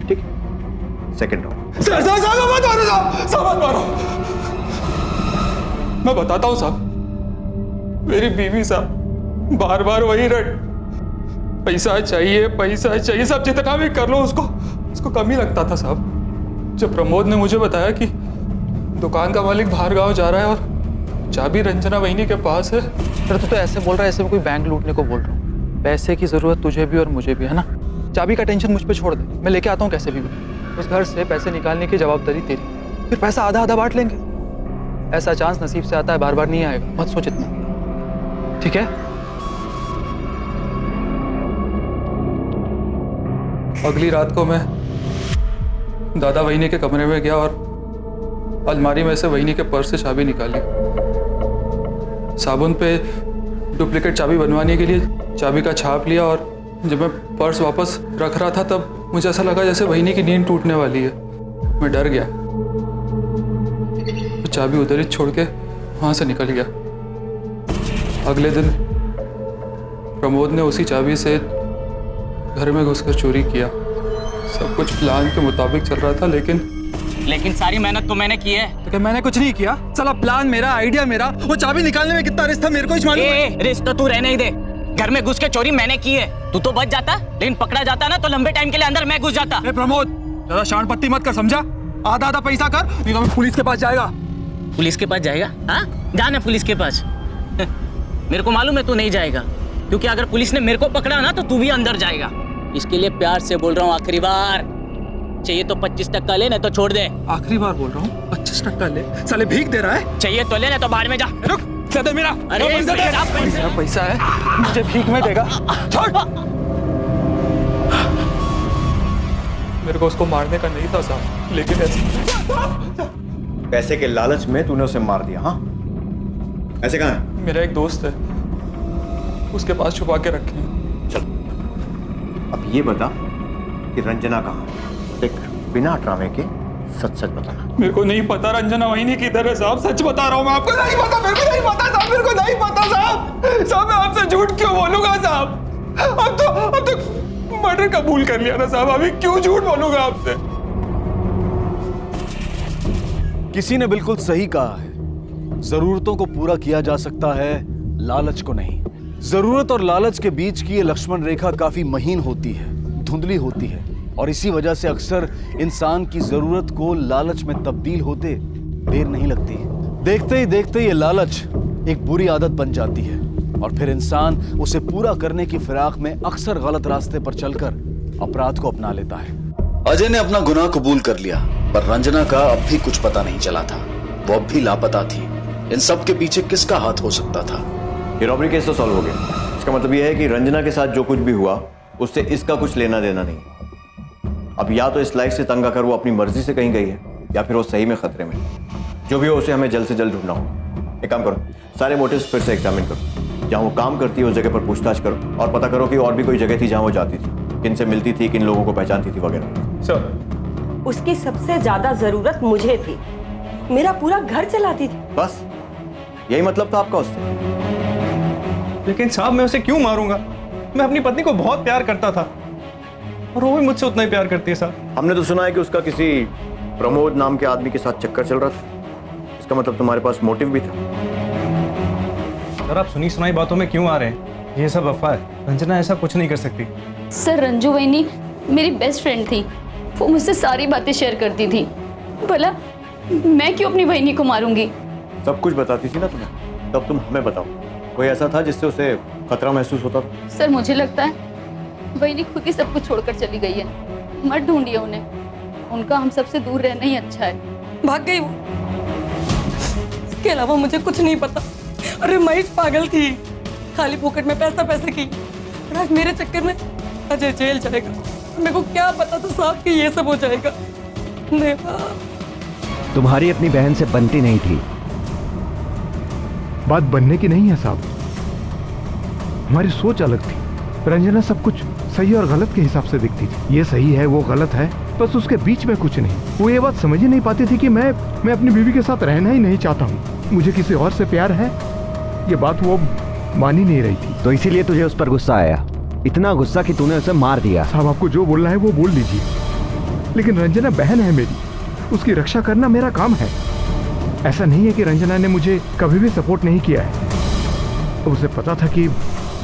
[SPEAKER 7] ठीक है, सेकंड राउंड।
[SPEAKER 8] सर मत मारो साहब, मत मारो। मैं बताता हूँ साहब, मेरी बीवी साहब बार बार वही रट, पैसा चाहिए सब जितना भी कर लो उसको कम ही लगता था साहब। जब प्रमोद ने मुझे बताया कि दुकान का मालिक बाहर गांव जा रहा है और चाबी रंजना वहीनी के पास है। सर तू तो ऐसे बोल रहा है ऐसे में कोई बैंक लूटने को बोल रहा हूँ। पैसे की जरूरत तुझे भी और मुझे भी है ना। चाबी का टेंशन मुझ पे छोड़ दे, मैं लेके आता हूँ कैसे भी। उस घर से पैसे निकालने की जवाबदारी तेरी, फिर पैसा आधा आधा बांट लेंगे। ऐसा चांस नसीब से आता है, बार बार नहीं आएगा, मत सोच इतना, ठीक है? अगली रात को मैं दादा वहीनी के कमरे में गया और अलमारी में से वहीनी के पर्स से चाबी निकाली। साबुन पे डुप्लीकेट चाबी बनवाने के लिए चाबी का छाप लिया, और जब मैं पर्स वापस रख रहा था तब मुझे ऐसा लगा जैसे वहीनी की नींद टूटने वाली है। मैं डर गया, तो चाबी उधर ही छोड़ के वहां से निकल गया। अगले दिन प्रमोद ने उसी चाबी से घर में घुसकर चोरी किया। सब कुछ प्लान के मुताबिक चल रहा था, लेकिन
[SPEAKER 14] सारी मेहनत तो मैंने की है।
[SPEAKER 8] तो क्या मैंने कुछ नहीं किया? साला प्लान मेरा, आइडिया मेरा, वो चाबी निकालने में कितना रिस्क था मेरे को ही मालूम है।
[SPEAKER 14] रिस्क तो तू रहने ही दे, घर में घुस के चोरी मैंने की है। तू तो बच जाता, लेकिन पकड़ा जाता ना तो लंबे टाइम के लिए अंदर मैं घुस जाता।
[SPEAKER 8] प्रमोद ज्यादा शान पत्ती मत कर, समझा? आधा आधा पैसा कर, नहीं तो मैं पुलिस के पास जाएगा।
[SPEAKER 14] पुलिस के पास जाएगा? हाँ, जाना पुलिस के पास। मेरे को मालूम है तू नहीं जाएगा, क्योंकि अगर पुलिस ने मेरे को पकड़ा ना तो तू भी अंदर जाएगा। इसके लिए प्यार से बोल रहा हूँ, आखिरी बार चाहिए तो 25% ले, नहीं तो छोड़ दे।
[SPEAKER 8] आखिरी बार बोल रहा हूँ, 25% ले। साले भीख दे रहा है।
[SPEAKER 14] चाहिए तो ले, नहीं तो बाहर में जा।
[SPEAKER 8] रुक, दे मेरा।
[SPEAKER 14] अरे
[SPEAKER 8] पैसा है, मुझे भीख में देगा। छोड़। मेरे को उसको मारने का नहीं था साहब, लेकिन ऐसे
[SPEAKER 7] पैसे के लालच में तूने उसे मार दिया। हाँ, ऐसे कहाँ है?
[SPEAKER 8] मेरा एक दोस्त है, उसके पास छुपा के रखे हैं।
[SPEAKER 7] चल, अब ये बता कि रंजना कहाँ है? देख, बिना ड्रामे के सच सच बताना।
[SPEAKER 8] मेरे को नहीं पता रंजना वहीनी किधर है साहब, सच बता रहा हूँ मैं आपको। नहीं पता, मेरे को नहीं पता साहब, मेरे को नहीं पता साहब। साहब मैं आपसे झूठ क्यों बोलूंगा साहब? अब तो मर्डर कबूल कर लिया ना साहब, अभी क्यों झूठ बोलूंगा आपसे?
[SPEAKER 10] किसी ने बिल्कुल सही कहा है, जरूरतों को पूरा किया जा सकता है, लालच को नहीं। जरूरत और लालच के बीच की ये लक्ष्मण रेखा काफी महीन होती है, धुंधली होती है, और इसी वजह से अक्सर इंसान की जरूरत को लालच में तब्दील होते देर नहीं लगती। देखते ही देखते ये लालच एक बुरी आदत बन जाती है, और फिर इंसान उसे पूरा करने की फिराक में अक्सर गलत रास्ते पर चलकर अपराध को अपना लेता है।
[SPEAKER 15] अजय ने अपना गुनाह कबूल कर लिया, पर रंजना का अब भी कुछ पता नहीं चला था। वो अब भी लापता थी। इन सब के पीछे किसका हाथ हो सकता था?
[SPEAKER 7] ये रॉबरी केस तो सॉल्व हो गया। इसका मतलब ये है कि रंजना के साथ जो कुछ भी हुआ उससे इसका कुछ लेना देना नहीं। अब या तो इस लाइफ से तंग आकर वो अपनी मर्जी से कहीं गई है, या फिर वो सही में खतरे में। जो भी हो उसे हमें जल्द से जल्द ढूंढना हो। एक काम करो, सारे मोटिव्स फिर से एग्जामिन करो। जहाँ वो काम करती है उस जगह पर पूछताछ करो, और पता करो कि और भी कोई जगह थी जहाँ वो जाती थी, किन से मिलती थी, किन लोगों को पहचानती थी वगैरह।
[SPEAKER 5] सर, उसकी सबसे ज्यादा जरूरत मुझे थी, मेरा पूरा घर चलाती थी।
[SPEAKER 7] बस यही मतलब था आपका उससे?
[SPEAKER 4] लेकिन साहब मैं उसे क्यों मारूंगा? मैं अपनी पत्नी को बहुत प्यार करता था, और वो भी मुझसे उतना ही प्यार करती है साहब।
[SPEAKER 7] हमने तो सुना है कि उसका किसी प्रमोद नाम के आदमी के साथ चक्कर चल रहा था। इसका मतलब तुम्हारे पास मोटिव भी था।
[SPEAKER 4] और आप सुनी सुनाई बातों में क्यों आ रहे हैं? ये सब अफवाह है। रंजना ऐसा कुछ नहीं कर सकती।
[SPEAKER 6] सर रंजू बहनी मेरी बेस्ट फ्रेंड थी, वो मुझसे सारी बातें शेयर करती थी। भला मैं क्यों अपनी बहनी को मारूंगी?
[SPEAKER 7] सब कुछ बताती थी ना तुम्हें, तब तुम हमें बताओ कोई ऐसा था जिससे उसे खतरा महसूस होता था?
[SPEAKER 6] सर मुझे लगता है बहनी खुद ही सब कुछ छोड़कर चली गई है। मत ढूंढिए उन्हें, उनका हम सबसे दूर रहना ही अच्छा है।
[SPEAKER 2] भाग गई वो, इसके अलावा मुझे कुछ नहीं पता। अरे महेश पागल थी, खाली पॉकेट में पैसे की, और आज मेरे चक्कर में अजय जेल जाएगा। मेरे को क्या पता था साहब कि ये सब हो जाएगा। देवा
[SPEAKER 16] तुम्हारी अपनी बहन से बनती नहीं थी।
[SPEAKER 17] बात बनने की नहीं है साहब, हमारी सोच अलग थी। रंजना सब कुछ सही और गलत के हिसाब से दिखती थी। ये सही है वो गलत है, बस उसके बीच में कुछ नहीं। वो ये बात समझ ही नहीं पाती थी कि मैं अपनी बीवी के साथ रहना ही नहीं चाहता हूँ, मुझे किसी और से प्यार है। ये बात वो मान ही नहीं रही थी।
[SPEAKER 16] तो इसीलिए तुझे उस पर गुस्सा आया, इतना गुस्सा कि तूने उसे मार दिया।
[SPEAKER 17] साहब आपको जो बोलना है वो बोल लीजिए, लेकिन रंजना बहन है मेरी, उसकी रक्षा करना मेरा काम है। ऐसा नहीं है कि रंजना ने मुझे कभी भी सपोर्ट नहीं किया है। उसे पता था कि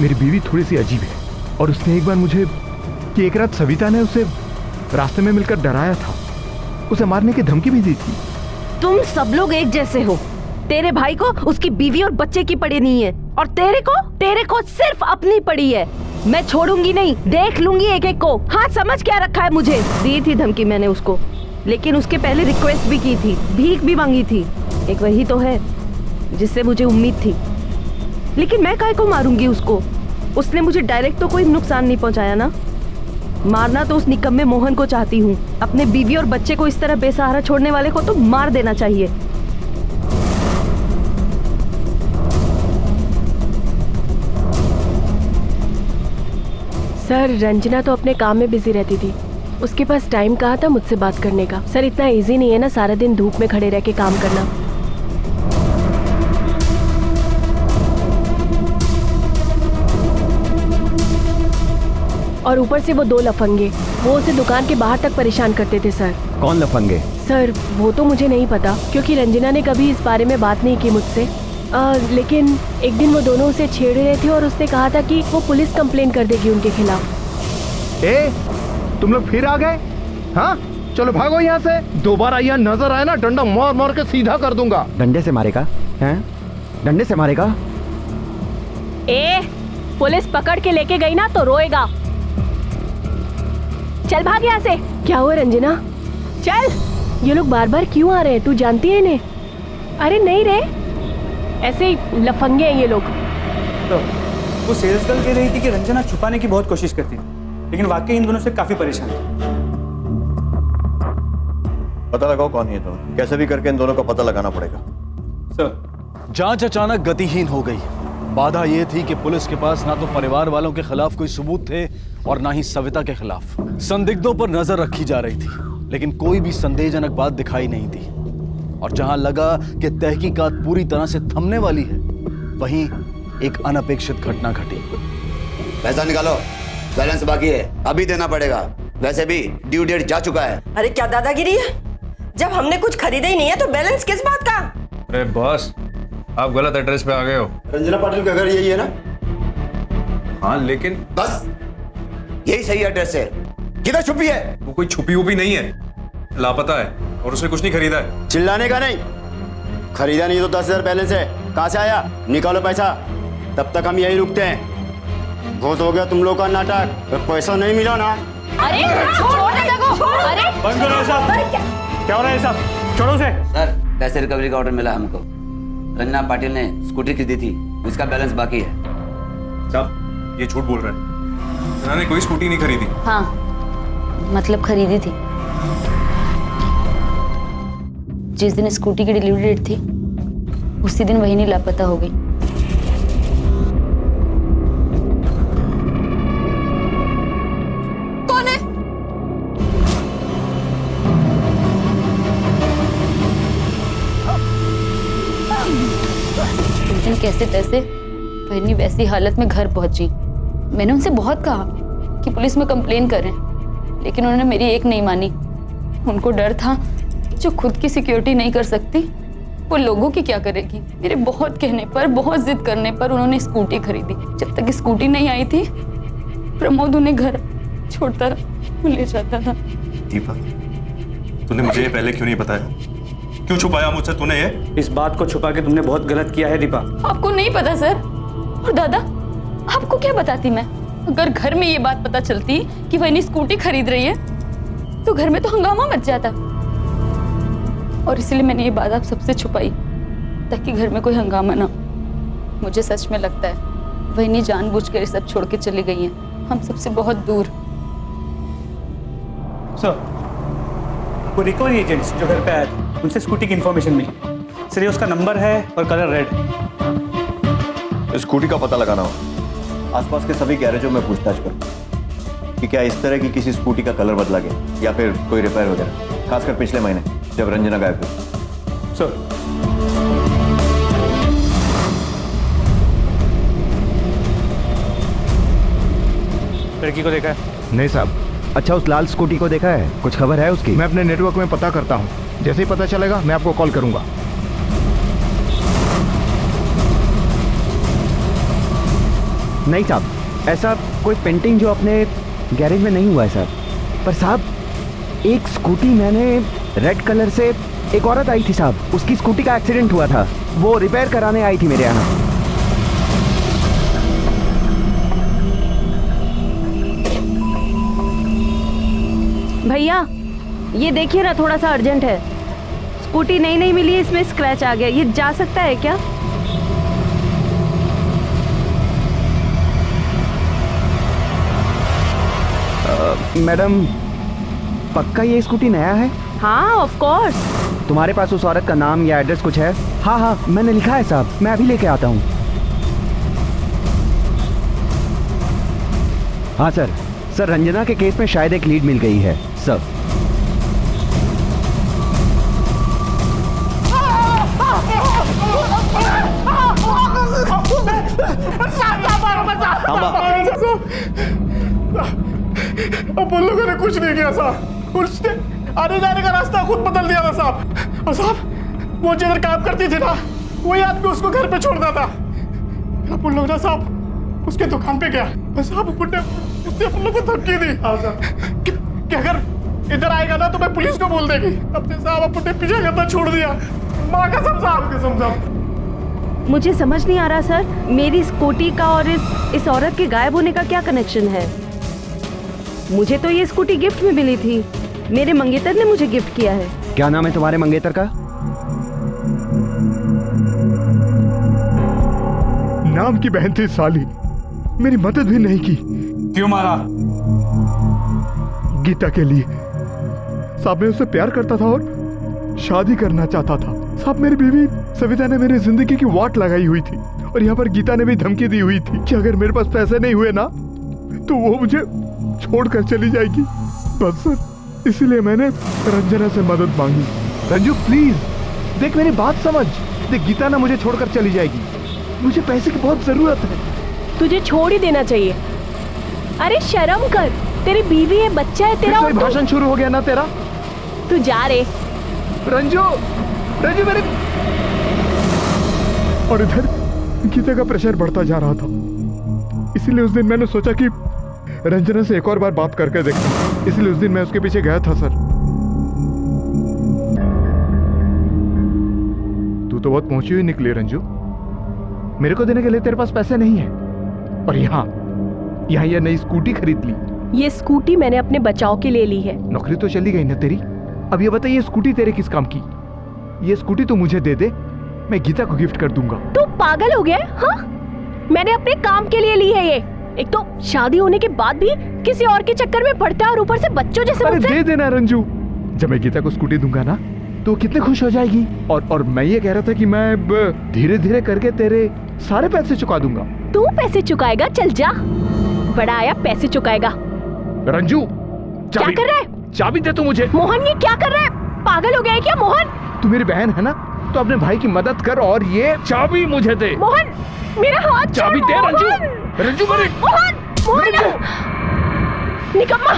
[SPEAKER 17] मेरी बीवी थोड़ी सी अजीब है, और उसने एक बार मुझे कि एक रात सविता ने उसे रास्ते में मिलकर डराया था, उसे मारने की धमकी भी दी थी।
[SPEAKER 13] तुम सब लोग एक जैसे हो। तेरे भाई को उसकी बीवी और बच्चे की पड़ी नहीं है, और तेरे को सिर्फ अपनी पड़ी है। मैं छोड़ूंगी नहीं, देख लूंगी एक एक को। हाँ समझ क्या रखा है मुझे। दी थी धमकी मैंने उसको, लेकिन उसके पहले रिक्वेस्ट भी की थी, भीख भी मांगी थी। एक वही तो है जिससे मुझे उम्मीद थी, लेकिन मैं काहे को मारूंगी उसको? उसने मुझे डायरेक्ट तो कोई नुकसान नहीं पहुंचाया ना। मारना तो उस निकम्मे मोहन को चाहती हूँ। अपने बीवी और बच्चे को इस तरह बेसहारा छोड़ने वाले को तो मार देना चाहिए।
[SPEAKER 9] सर रंजना तो अपने काम में बिजी रहती थी, उसके पास टाइम कहाँ था मुझसे बात करने का। सर इतना इजी नहीं है ना सारा दिन धूप में खड़े रह के काम करना। और ऊपर से वो 2 लफंगे, वो उसे दुकान के बाहर तक परेशान करते थे सर।
[SPEAKER 16] कौन लफंगे?
[SPEAKER 9] सर वो तो मुझे नहीं पता, क्योंकि रंजना ने कभी इस बारे में बात नहीं की मुझसे। लेकिन एक दिन वो दोनों उसे छेड़ रहे थे और उसने कहा था कि वो पुलिस कंप्लेन कर देगी उनके खिलाफ।
[SPEAKER 17] तुम लोग फिर आ गए? हाँ चलो भागो यहाँ से। दोबारा यहाँ नजर आए ना, डंडा मार मार के सीधा कर दूंगा।
[SPEAKER 16] डंडे से मारेगा? हैं? डंडे से मारेगा?
[SPEAKER 9] पुलिस पकड़ के लेके गई ना तो रोएगा। चल भाग यहाँ से। क्या हुआ रंजना? चल। ये लोग बार बार क्यों आ रहे हैं, तू जानती है इन्हें? अरे नहीं रे, ऐसे ही लफंगे हैं ये लोग।
[SPEAKER 3] तो वो सेल्स गर्ल कह रही थी कि रंजना छुपाने की बहुत कोशिश करती थी, लेकिन वाकई इन दोनों से काफी परेशान थी।
[SPEAKER 7] पता लगाओ कौन है ये दोनों, कैसे भी करके इन दोनों का पता लगाना पड़ेगा।
[SPEAKER 10] सर जांच अचानक गतिहीन हो गई। बाधा यह थी कि पुलिस के पास ना तो परिवार वालों के खिलाफ कोई सबूत थे और ना ही सविता के खिलाफ। संदिग्धों पर नजर रखी जा रही थी, लेकिन कोई भी संदेहजनक बात दिखाई नहीं दी। और जहां लगा कि तहकीकात पूरी तरह से थमने वाली है, वहीं एक अनपेक्षित घटना घटी।
[SPEAKER 18] पैसा निकालो, बैलेंस बाकी है, अभी देना पड़ेगा। वैसे भी ड्यू डेट जा चुका है।
[SPEAKER 5] अरे क्या दादागिरी है? जब हमने कुछ खरीदा ही नहीं है तो बैलेंस किस बात का?
[SPEAKER 4] अरे बॉस, आप गलत एड्रेस पे आ गए हो।
[SPEAKER 18] रंजना पाटिल का घर यही है ना?
[SPEAKER 4] हाँ लेकिन
[SPEAKER 18] बस यही सही एड्रेस है। किधर छुपी है?
[SPEAKER 4] वो कोई छुपी हुई नहीं है, लापता है और उसने कुछ नहीं खरीदा है।
[SPEAKER 18] चिल्लाने का नहीं, खरीदा नहीं तो 10,000 बैलेंस है, कहां से आया? निकालो पैसा, तब तक हम यही रुकते हैं। बहुत हो गया तुम लोग का नाटक, पैसा नहीं मिला ना।
[SPEAKER 6] अरे छोड़ने लगो। अरे
[SPEAKER 3] बंद करो साहब, क्या हो रहा है साहब? छोड़ो उसे।
[SPEAKER 18] सर पैसे रिकवरी का ऑर्डर मिला हमको। रंजना पाटिल ने स्कूटी खरीदी थी, उसका बैलेंस बाकी है।
[SPEAKER 4] साहब ये झूठ बोल रहे हैं, उन्होंने कोई स्कूटी नहीं खरीदी।
[SPEAKER 6] हाँ मतलब खरीदी थी। जिस दिन स्कूटी की डिलीवरी डेट थी उसी दिन वही नहीं लापता हो गई।
[SPEAKER 5] कौन है?
[SPEAKER 6] उस दिन कैसे तैसे बहनी वैसी हालत में घर पहुंची। मैंने उनसे बहुत कहा कि पुलिस में कंप्लेन करें, लेकिन उन्होंने मेरी एक नहीं मानी। उनको डर था जो खुद की सिक्योरिटी नहीं कर सकती वो लोगों की क्या करेगी? मेरे बहुत कहने पर, बहुत जिद करने पर उन्होंने स्कूटी खरीदी। जब तक स्कूटी नहीं आई थी प्रमोद उन्हें घर छोड़ता ले जाता था।
[SPEAKER 4] दीपा, तूने मुझे ये पहले क्यों नहीं बताया? क्यों छुपाया मुझसे तूने ये?
[SPEAKER 3] इस बात को छुपा के तुमने बहुत गलत किया है दीपा।
[SPEAKER 6] आपको नहीं पता सर? और दादा, आपको क्या बताती मैं? अगर घर में ये बात पता चलती कि वही स्कूटी खरीद रही है तो घर में तो हंगामा मच जाता, और इसलिए मैंने ये बात आप सबसे छुपाई ताकि घर में कोई हंगामा ना। मुझे सच में लगता है वही जानबूझकर ये सब छोड़ के चली गई हैं, हम सबसे बहुत दूर।
[SPEAKER 3] सर, वो रिकवरी एजेंट्स जो घर पे आए थे उनसे स्कूटी की इंफॉर्मेशन मिली। सर, ये उसका नंबर है और कलर रेड।
[SPEAKER 7] स्कूटी का पता लगाना हो। आसपास के सभी गैरेजों में पूछताछ करो कि क्या इस तरह की किसी स्कूटी का कलर बदला गया या फिर कोई रिपेयर वगैरह, खासकर पिछले महीने जब रंजना गायब हुई।
[SPEAKER 3] सर, लड़की को देखा है?
[SPEAKER 16] नहीं साहब। अच्छा, उस लाल स्कूटी को देखा है? कुछ खबर है उसकी?
[SPEAKER 17] मैं अपने नेटवर्क में पता करता हूँ, जैसे ही पता चलेगा मैं आपको कॉल करूंगा।
[SPEAKER 16] नहीं साहब, ऐसा कोई पेंटिंग जो अपने गैरेज में नहीं हुआ है सर। पर साहब, एक स्कूटी मैंने रेड कलर से, एक औरत आई थी साहब, उसकी स्कूटी का एक्सीडेंट हुआ था, वो रिपेयर कराने आई थी मेरे यहाँ।
[SPEAKER 13] भैया ये देखिए ना, थोड़ा सा अर्जेंट है। स्कूटी नहीं मिली है, इसमें स्क्रैच आ गया। ये जा सकता है क्या?
[SPEAKER 16] मैडम, पक्का ये स्कूटी नया है?
[SPEAKER 13] हाँ ऑफ कोर्स।
[SPEAKER 16] तुम्हारे पास उस औरत का नाम या एड्रेस कुछ है? हाँ हाँ, मैंने लिखा है साहब, मैं अभी लेके आता हूँ। हाँ सर, रंजना के केस में शायद एक लीड मिल गई है सर।
[SPEAKER 17] अब उन लोगों ने कुछ नहीं किया साहब, उसने आने जाने का रास्ता खुद बदल दिया था साहब। और साहब, वो जिधर काम करती थी ना, वही आदमी उसको घर पे छोड़ता था। अब उन लोग ना साहब उसके दुकान पे गया, साहब उसने उन लोगों को धमकी दी कि अगर इधर आएगा ना तो मैं पुलिस को बोल देगी। अपने साहब अपने पीछे करना छोड़ दिया। माँ कसम साहब।
[SPEAKER 13] मुझे समझ नहीं आ रहा सर, मेरी स्कूटी का और इस औरत के गायब होने का क्या कनेक्शन है? मुझे तो ये स्कूटी गिफ्ट में मिली थी, मेरे मंगेतर ने मुझे गिफ्ट किया है।
[SPEAKER 16] क्या नाम है तुम्हारे मंगेतर का?
[SPEAKER 17] नाम की बहन थी साली, मेरी मदद भी नहीं की।
[SPEAKER 3] क्यों मारा?
[SPEAKER 17] गीता के लिए साहब। मैं उससे प्यार करता था और शादी करना चाहता था साहब। मेरी बीवी सविता ने मेरी जिंदगी की वाट लगाई हुई थी, और यहाँ पर गीता ने भी धमकी दी हुई थी कि अगर मेरे पास पैसे नहीं हुए ना तो वो मुझे छोड़कर चली जाएगी। बस सर, इसीलिए मैंने रंजना से मदद मांगी। रंजू प्लीज देख, मेरी बात समझ। देख, गीता ना मुझे छोड़कर चली जाएगी, मुझे पैसे की बहुत जरूरत है।
[SPEAKER 9] तुझे छोड़ ही देना चाहिए। अरे शर्म कर, तेरी बीवी है, बच्चा है तेरा।
[SPEAKER 17] कोई भाषण शुरू हो गया ना तेरा?
[SPEAKER 9] तू जा रे।
[SPEAKER 17] रंजू मेरे। और इधर गीता का प्रेशर बढ़ता जा रहा था, इसीलिए उस दिन मैंने सोचा कि रंजना से एक और बार बात करके देखता। इसलिए उस दिन मैं उसके पीछे गया था सर। तू तो बहुत पहुंची हुई निकली रंजू। मेरे को देने के लिए तेरे पास पैसे नहीं है, और यहाँ ये नई स्कूटी खरीद ली।
[SPEAKER 9] ये स्कूटी मैंने अपने बचाव के लिए ली है।
[SPEAKER 17] नौकरी तो चली गई ना तेरी। अब ये बता, ये स्कूटी तेरे किस काम की? ये स्कूटी तो मुझे दे दे, मैं गीता को गिफ्ट कर दूंगा।
[SPEAKER 9] तू पागल हो गया? हाँ, मैंने अपने काम के लिए ली है ये। एक तो शादी होने के बाद भी किसी और के चक्कर में पड़ता है, और ऊपर से बच्चों जैसे।
[SPEAKER 17] अरे दे देना रंजू, जब मैं गीता को स्कूटी दूंगा ना तो कितने खुश हो जाएगी। और मैं ये कह रहा था कि मैं धीरे धीरे करके तेरे सारे पैसे चुका दूंगा।
[SPEAKER 9] तू पैसे चुकाएगा? चल जा, बड़ा आया पैसे चुकाएगा।
[SPEAKER 17] रंजू
[SPEAKER 9] क्या कर रहा है?
[SPEAKER 17] चाबी दे तू मुझे।
[SPEAKER 9] मोहन ये क्या कर रहा है? पागल हो गया है क्या मोहन?
[SPEAKER 17] तू मेरी बहन है ना, तो अपने भाई की मदद कर और ये चाबी मुझे दे।
[SPEAKER 9] मोहन मेरा हाथ
[SPEAKER 17] चाबी दे रंजू। रंजू मेरे।
[SPEAKER 9] मोहन निकम्मा।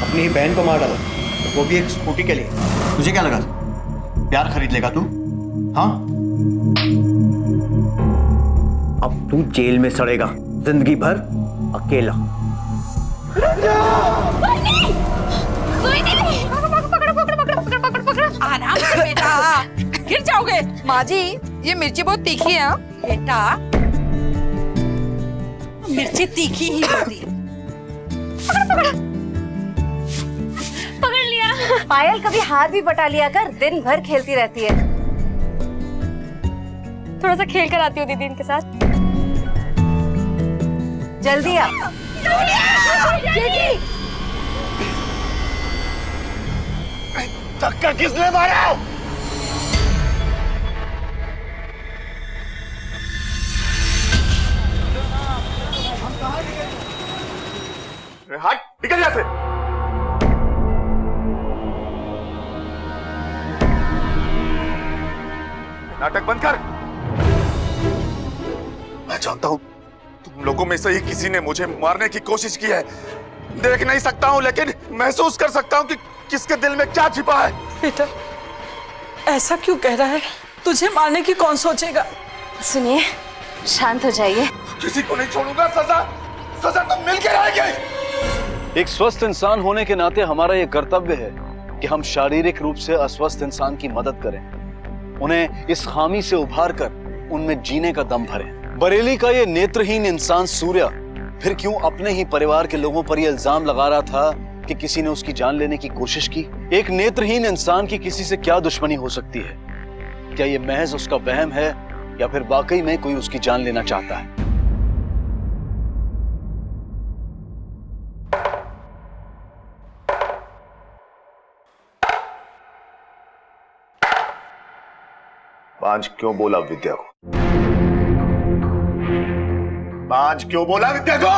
[SPEAKER 3] अपनी ही बहन को मार डाला,
[SPEAKER 7] वो भी एक स्कूटी के लिए। तुझे क्या लगा प्यार खरीद लेगा तू? हाँ, अब तू जेल में सड़ेगा जिंदगी भर अकेला।
[SPEAKER 2] आराम से बेटा, गिर जाओगे। माँ जी, ये मिर्ची बहुत तीखी है। बेटा, मिर्ची तीखी ही होती है।
[SPEAKER 13] पकड़ लिया।
[SPEAKER 19] पायल कभी हाथ भी बटा लिया कर, दिन भर खेलती रहती है।
[SPEAKER 13] थोड़ा सा खेल कर आती हूँ दीदी इनके साथ।
[SPEAKER 19] जल्दी आ।
[SPEAKER 4] धक्का किसने मारा?
[SPEAKER 20] हट, निकल यहाँ से। नाटक बंद कर। मैं जानता हूं तुम लोगों में से ही किसी ने मुझे मारने की कोशिश की है। देख नहीं सकता हूं, लेकिन महसूस कर सकता हूं कि किसके दिल में क्या छिपा है।
[SPEAKER 2] बेटा, ऐसा क्यों कह रहा है? तुझे मारने की कौन सोचेगा?
[SPEAKER 19] सुनिए, शांत हो जाइए।
[SPEAKER 20] किसी को नहीं छोड़ूंगा। सजा तो मिलकर आएगी।
[SPEAKER 10] एक स्वस्थ इंसान होने के नाते हमारा ये कर्तव्य है कि हम शारीरिक रूप से अस्वस्थ इंसान की मदद करें, उन्हें इस खामी से उभार कर उनमें जीने का दम भरें। बरेली का ये नेत्रहीन इंसान सूर्या फिर क्यों अपने ही परिवार के लोगों पर ये इल्जाम लगा रहा था कि किसी ने उसकी जान लेने की कोशिश की? एक नेत्रहीन इंसान की किसी से क्या दुश्मनी हो सकती है? क्या ये महज उसका वहम है या फिर वाकई में कोई उसकी जान लेना चाहता है?
[SPEAKER 20] बांझ क्यों बोला विद्या को? बांझ क्यों बोला विद्या को?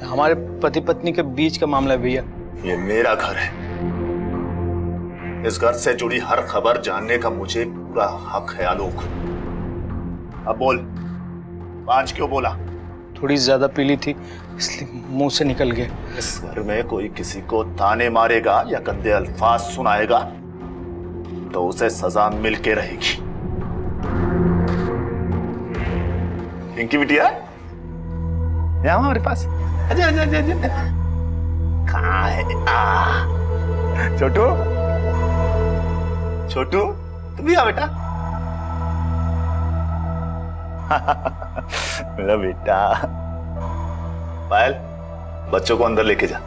[SPEAKER 21] हमारे पति पत्नी के बीच का मामला है भैया।
[SPEAKER 20] ये मेरा घर है। इस घर से जुड़ी हर खबर जानने का मुझे पूरा हक है आलोक। अब बोल, बांझ क्यों बोला?
[SPEAKER 21] थोड़ी ज्यादा पीली थी इसलिए मुंह से निकल गया।
[SPEAKER 20] इस घर में कोई किसी को ताने मारेगा या गंदे अल्फाज सुनाएगा तो उसे सजा मिल के रहेगी। पिंकी बिटिया, यहाँ हमारे पास आजा आजा आजा आजा। कहाँ है? छोटू, छोटू तू भी आ बेटा। मेरा बेटा। पायल, बच्चों को अंदर लेके जा।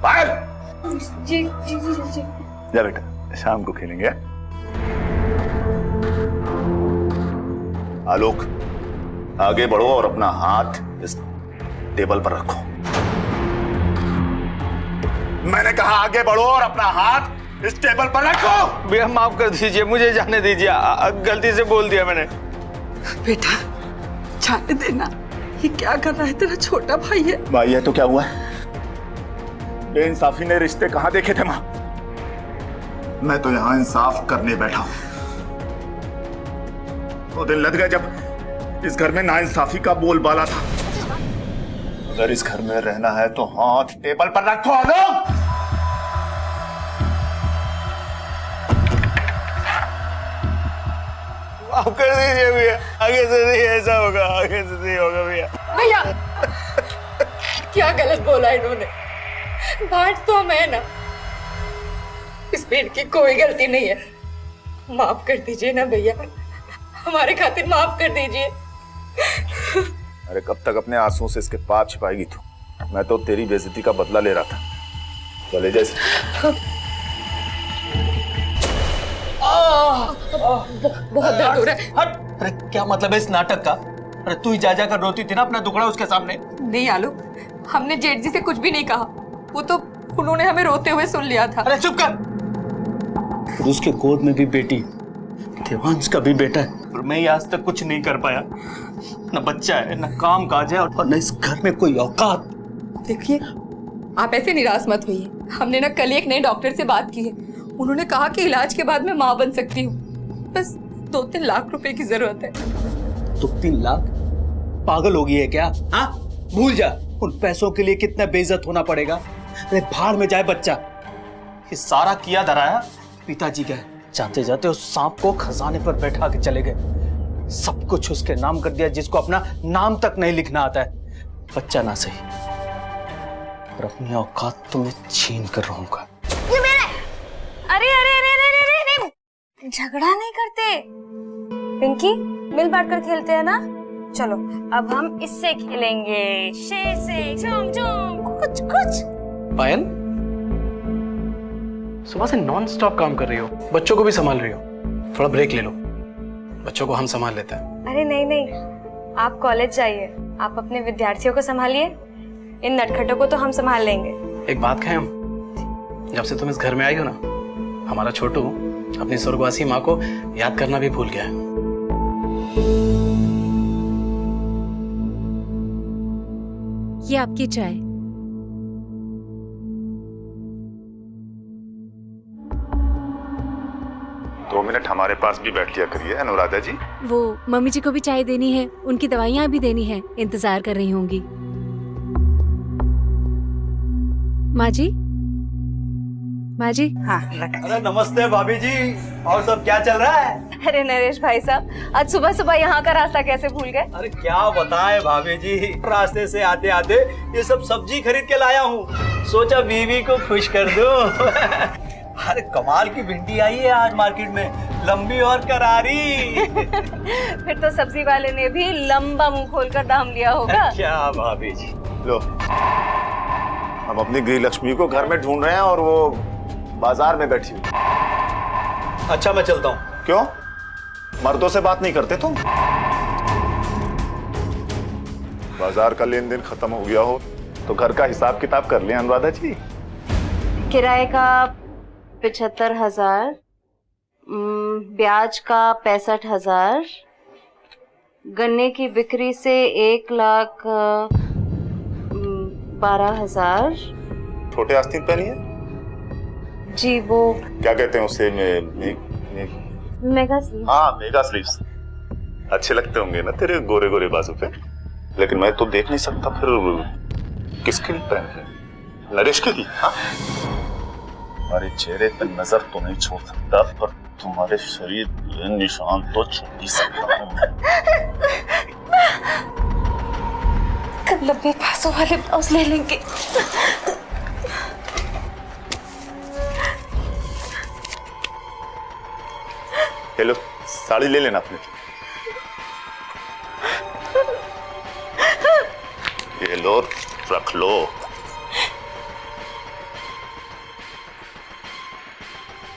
[SPEAKER 20] पायल,
[SPEAKER 13] जी जी जी जी।
[SPEAKER 20] जा बेटा, शाम को खेलेंगे। आलोक, आगे बढ़ो और अपना हाथ इस टेबल पर रखो। मैंने कहा आगे बढ़ो और अपना हाथ इस टेबल पर रखो।
[SPEAKER 21] भैया माफ कर दीजिए, मुझे जाने दीजिए, गलती से बोल दिया मैंने।
[SPEAKER 2] बेटा, जाने देना। ये क्या कर रहा है? तेरा छोटा भाई है।
[SPEAKER 20] भाई है तो क्या हुआ? बेइंसाफी ने रिश्ते कहां देखे थे मां? मैं तो यहां इंसाफ करने बैठा हूं। वो दिन लग गए जब इस घर में नाइंसाफी का बोलबाला था। अगर इस घर में रहना है तो हाथ टेबल पर रखो आलोक।
[SPEAKER 21] माफ कर दीजिए भैया, आगे से नहीं ऐसा होगा, आगे से नहीं होगा भैया।
[SPEAKER 2] भैया, क्या गलत बोला इन्होंने? बांट तो हम है ना, इस पेट की कोई गलती नहीं है। माफ कर दीजिए ना भैया, हमारे खातिर माफ कर दीजिए।
[SPEAKER 20] अरे कब तक अपने आंसुओं से इसके पाप छिपाएगी तू? मैं तो तेरी बेइज्जती का बदला ले रहा था। चले जैसे
[SPEAKER 2] बहुत दर्द हो रहा है।
[SPEAKER 21] अरे क्या मतलब है इस नाटक का? अरे तू ही जा जाकर रोती थी ना अपना दुखड़ा उसके सामने।
[SPEAKER 2] नहीं आलू, हमने जेठ जी से कुछ भी नहीं कहा। वो तो उन्होंने हमें रोते हुए सुन लिया था।
[SPEAKER 21] अरे चुप कर। और उसके गोद में भी बेटी, देवांश का भी बेटा है, और मैं आज तक कुछ नहीं कर पाया। न बच्चा है, न काम काज है, और न इस घर में कोई औकात।
[SPEAKER 2] देखिए, आप ऐसे निराश मत होइए। हमने ना कल एक नए डॉक्टर से बात की है। उन्होंने कहा कि इलाज के बाद मैं माँ बन सकती हूँ। बस 2-3 लाख रुपए की जरूरत है।
[SPEAKER 21] 2-3 लाख? पागल हो गई है क्या? हाँ, भूल जा। उन पैसों के लिए कितना बेइज्जत होना पड़ेगा। अरे भाड़ में जाए बच्चा। कि सारा किया धराया पिताजी का है। जाते जाते उस सांप को खजाने पर बैठा के चले गए। सब कुछ उसके नाम कर दिया, जिसको अपना नाम तक नहीं लिखना आता है। बच्चा ना सही, पर अपनी औकात तो मैं छीन कर रहूंगा।
[SPEAKER 19] ये मेरा। अरे अरे अरे अरे अरे अरे, झगड़ा नहीं करते पिंकी, मिल बांट कर खेलते हैं ना। चलो अब हम इससे खेलेंगे, शेर से झूम झूम कुछ कुछ।
[SPEAKER 21] पायल, सुबह से नॉन स्टॉप काम कर रही हो, बच्चों को भी संभाल रही हो, थोड़ा ब्रेक ले लो, बच्चों को हम संभाल लेते हैं।
[SPEAKER 19] अरे नहीं नहीं, आप कॉलेज जाइए, आप अपने विद्यार्थियों को संभालिए, इन नटखटों को तो हम संभाल लेंगे।
[SPEAKER 21] एक बात कहें हम, जब से तुम इस घर में आई हो ना, हमारा छोटू अपनी स्वर्गवासी माँ को याद करना भी भूल गया है।
[SPEAKER 11] ये आपकी चाय।
[SPEAKER 20] 2 मिनट हमारे पास भी बैठ लिया करिए अनुराधा जी।
[SPEAKER 11] वो मम्मी जी को भी चाय देनी है, उनकी दवाइयाँ भी देनी है, इंतजार कर रही होंगी। माँ जी, माँ जी।
[SPEAKER 19] हाँ।
[SPEAKER 21] अरे नमस्ते भाभी जी, और सब क्या चल रहा है?
[SPEAKER 19] अरे नरेश भाई साहब, आज सुबह सुबह यहाँ का रास्ता कैसे भूल गए?
[SPEAKER 21] अरे क्या बताएं भाभी जी, रास्ते से आते आते ये सब सब्जी खरीद के लाया हूँ, सोचा बीवी को खुश कर दूं। अरे कमाल की भिंडी आई है आज मार्केट में, लंबी और करारी।
[SPEAKER 19] फिर तो सब्जी वाले ने भी लंबा मुंह खोलकर दाम लिया होगा।
[SPEAKER 21] क्या भाभी जी।
[SPEAKER 20] लो, हम अपनी गृह लक्ष्मी को घर में ढूंढ रहे हैं और वो बाजार में बैठी हुई।
[SPEAKER 21] अच्छा मैं चलता हूँ।
[SPEAKER 20] क्यों, मर्दों से बात नहीं करते तुम? बाजार का लेन देन खत्म हो गया हो तो घर का हिसाब किताब कर लें अनुराधा जी।
[SPEAKER 19] किराए का 75,000, ब्याज का 65,000, गन्ने की बिक्री से 1,12,000।
[SPEAKER 20] छोटे आस्तीन पहनी है
[SPEAKER 19] जी, वो
[SPEAKER 20] क्या कहते हैं उसे?
[SPEAKER 19] Mega sleeve.
[SPEAKER 20] हाँ, मेगा स्लीव्स अच्छे लगते होंगे ना तेरे गोरे गोरे बाजू पे, लेकिन मैं तो देख नहीं सकता, फिर किसके लिए पहन है? नरेश के लिए? हाँ, तुम्हारे चेहरे पर नजर तो नहीं छोड़ सकता, पर तुम्हारे शरीर पे निशान तो छोड़ ही सकता हूं।
[SPEAKER 19] कल लंबे बाजू वाले ब्लाउज ले लेंगे।
[SPEAKER 20] हेलो, साड़ी ले लेना अपने। ये लो, रख लो।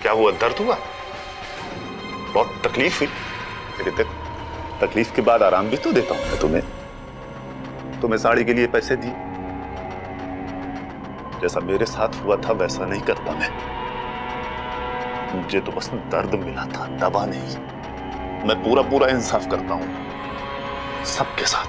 [SPEAKER 20] क्या हुआ, दर्द हुआ? बहुत तकलीफ हुई? तकलीफ के बाद आराम भी तो देता हूं मैं तुम्हें साड़ी के लिए पैसे दिए, जैसा मेरे साथ हुआ था वैसा नहीं करता मैं। मुझे तो बस दर्द मिला था, दवा नहीं। मैं पूरा पूरा इंसाफ करता हूं सबके साथ।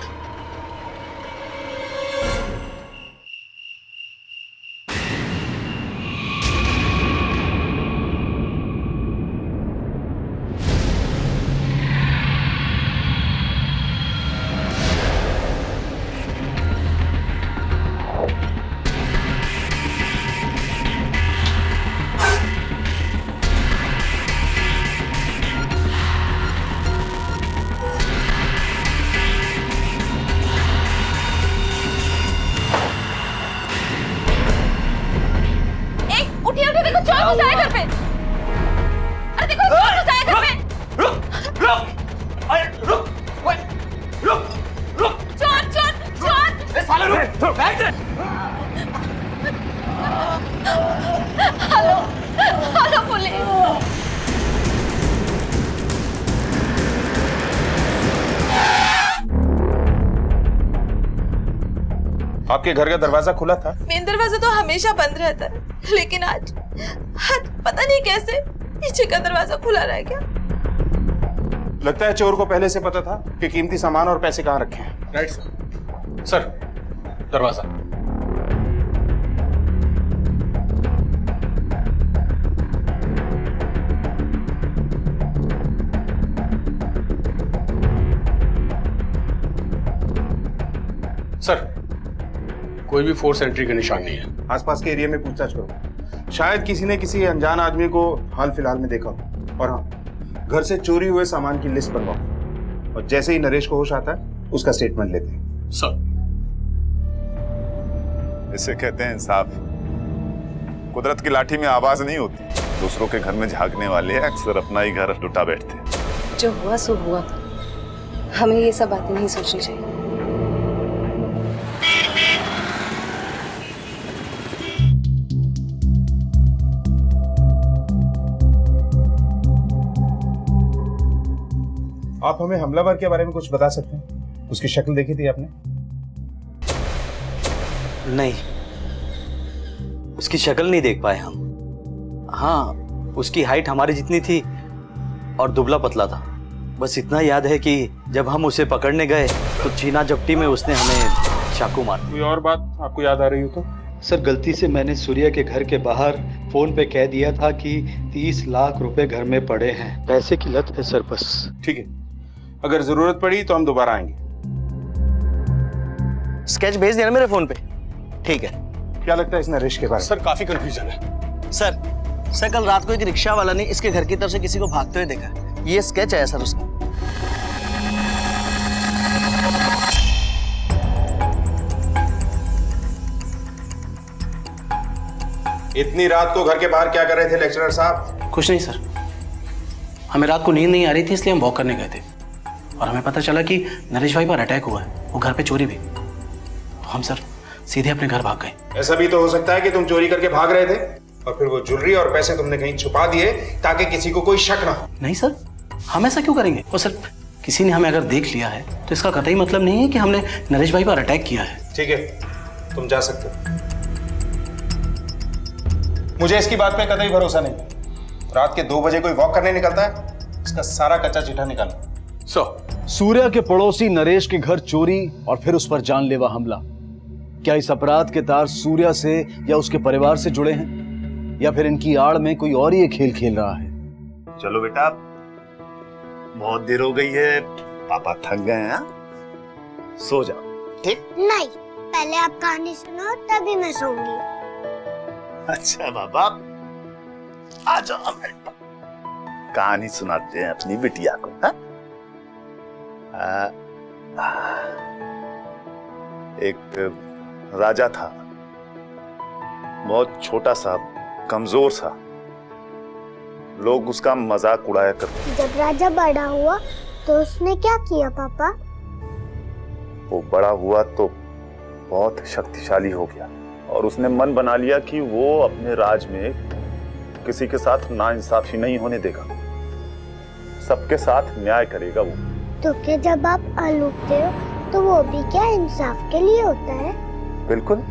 [SPEAKER 22] आपके घर का दरवाजा खुला था?
[SPEAKER 23] मेन दरवाजा तो हमेशा बंद रहता है, लेकिन आज पता नहीं कैसे पीछे का दरवाजा खुला रह गया।
[SPEAKER 22] लगता है चोर को पहले से पता था कि कीमती सामान और पैसे कहाँ रखे हैं।
[SPEAKER 21] Right sir. सर, दरवाजा। सर, कोई भी फोर्स एंट्री का निशान नहीं है।
[SPEAKER 22] आसपास के एरिया में पूछताछ करो। शायद किसी ने किसी अनजान आदमी को हाल फिलहाल में देखा हो। और हाँ, घर से चोरी हुए सामान की लिस्ट बनवाओ और जैसे ही नरेश को होश आता है उसका स्टेटमेंट लेते हैं।
[SPEAKER 21] सर,
[SPEAKER 20] इसे कहते हैं इंसाफ। कुदरत की लाठी में आवाज नहीं होती, दूसरों के घर में झांकने वाले अक्सर अपना ही घर लुटा बैठते हैं।
[SPEAKER 19] जो हुआ सो हुआ, हमें ये सब बातें नहीं सोचनी चाहिए।
[SPEAKER 22] आप हमें हमलावर के बारे में कुछ बता सकते हैं? उसकी शक्ल देखी थी आपने?
[SPEAKER 21] नहीं, उसकी शक्ल नहीं देख पाए हम। हाँ, उसकी हाइट हमारी जितनी थी और दुबला पतला था। बस इतना याद है कि जब हम उसे पकड़ने गए तो चीना जपटी में उसने हमें चाकू मारा।
[SPEAKER 22] कोई और बात आपको याद आ रही हो तो?
[SPEAKER 21] सर, गलती से मैंने सूर्या के घर के बाहर फोन पे कह दिया था कि 30 लाख रुपए घर में पड़े हैं। पैसे की लत है सर, बस।
[SPEAKER 22] ठीक है, अगर जरूरत पड़ी तो हम दोबारा आएंगे।
[SPEAKER 21] स्केच भेज देना मेरे फोन पे। ठीक है।
[SPEAKER 22] क्या लगता है इस नरेश के बारे में?
[SPEAKER 21] सर, काफी कंफ्यूजन है। सर कल रात को एक रिक्शा वाला ने इसके घर की तरफ से किसी को भागते हुए देखा। ये स्केच है सर उसका।
[SPEAKER 22] इतनी रात को घर के बाहर क्या कर रहे थे लेक्चरर साहब?
[SPEAKER 21] कुछ नहीं सर, हमें रात को नींद नहीं आ रही थी इसलिए हम वॉक करने गए थे और हमें पता चला कि नरेश भाई पर अटैक हुआ है, वो घर पे चोरी भी। तो हम सर सीधे अपने घर भाग गए।
[SPEAKER 22] ऐसा भी तो हो सकता है कि तुम चोरी करके भाग रहे थे और फिर वो ज्वेलरी और पैसे तुमने कहीं छुपा दिए ताकि किसी को कोई शक ना हो।
[SPEAKER 21] नहीं सर, हम ऐसा क्यों करेंगे? और सर, किसी ने हमें अगर देख लिया है तो इसका कतई मतलब नहीं है कि हमने नरेश भाई पर अटैक किया है।
[SPEAKER 22] ठीक है, तुम जा सकते हो। मुझे इसकी बात पे कतई भरोसा नहीं। रात के 2 बजे कोई वॉक करने निकलता है, इसका सारा कच्चा चिट्ठा निकालो।
[SPEAKER 10] सूर्या के पड़ोसी नरेश के घर चोरी और फिर उस पर जानलेवा हमला। क्या इस अपराध के तार सूर्या से या उसके परिवार से जुड़े हैं या फिर इनकी आड़ में कोई और ये खेल खेल रहा है?
[SPEAKER 20] चलो बेटा, बहुत देर हो गई है, पापा थक गए हैं, सो जाओ। ठीक?
[SPEAKER 1] नहीं, पहले आप कहानी सुनो तभी मैं सोऊंगी।
[SPEAKER 20] अच्छा बाबा, आ जाओ हमारे पास, कहानी सुनाते हैं अपनी बिटिया को। हा? एक राजा था, बहुत छोटा सा, कमजोर सा। लोग उसका मजाक उड़ाया करते।
[SPEAKER 1] जब राजा बड़ा हुआ तो उसने क्या किया पापा?
[SPEAKER 20] वो बड़ा हुआ तो बहुत शक्तिशाली हो गया और उसने मन बना लिया कि वो अपने राज में किसी के साथ नाइंसाफी नहीं होने देगा, सबके साथ न्याय करेगा वो।
[SPEAKER 1] तो क्या जब आप अलूटते हो तो वो भी क्या इंसाफ के लिए होता है?
[SPEAKER 20] बिल्कुल,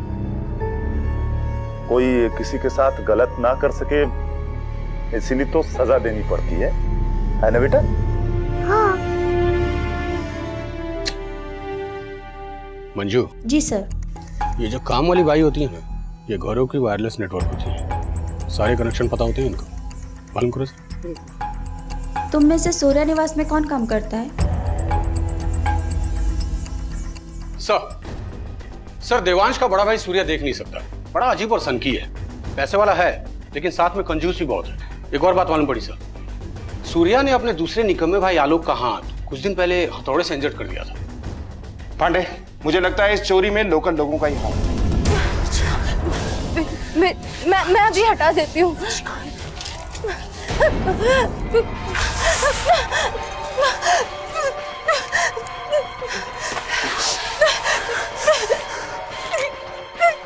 [SPEAKER 20] कोई किसी के साथ गलत ना कर सके इसीलिए तो सजा देनी पड़ती है ना बेटा?
[SPEAKER 1] हाँ।
[SPEAKER 12] मंजू
[SPEAKER 14] जी सर।
[SPEAKER 12] ये जो काम वाली बाई होती है ना, ये घरों की वायरलेस नेटवर्क होती है, सारे कनेक्शन पता होते हैं इनको, मालूम करो सर।
[SPEAKER 14] तुम में से सूर्या निवास में कौन काम करता है?
[SPEAKER 12] सर देवांश का बड़ा भाई सूर्या देख नहीं सकता, बड़ा अजीब और सनकी है, पैसे वाला है लेकिन साथ में कंजूस भी बहुत है। एक और बात मालूम पड़ी सर, सूर्या ने अपने दूसरे निकम्मे भाई आलोक का हाथ कुछ दिन पहले हथौड़े से इंजर्ड कर दिया था।
[SPEAKER 22] पांडे, मुझे लगता है इस चोरी में लोकल लोगों का ही हाथ।
[SPEAKER 23] मैं अभी हटा देती हूँ।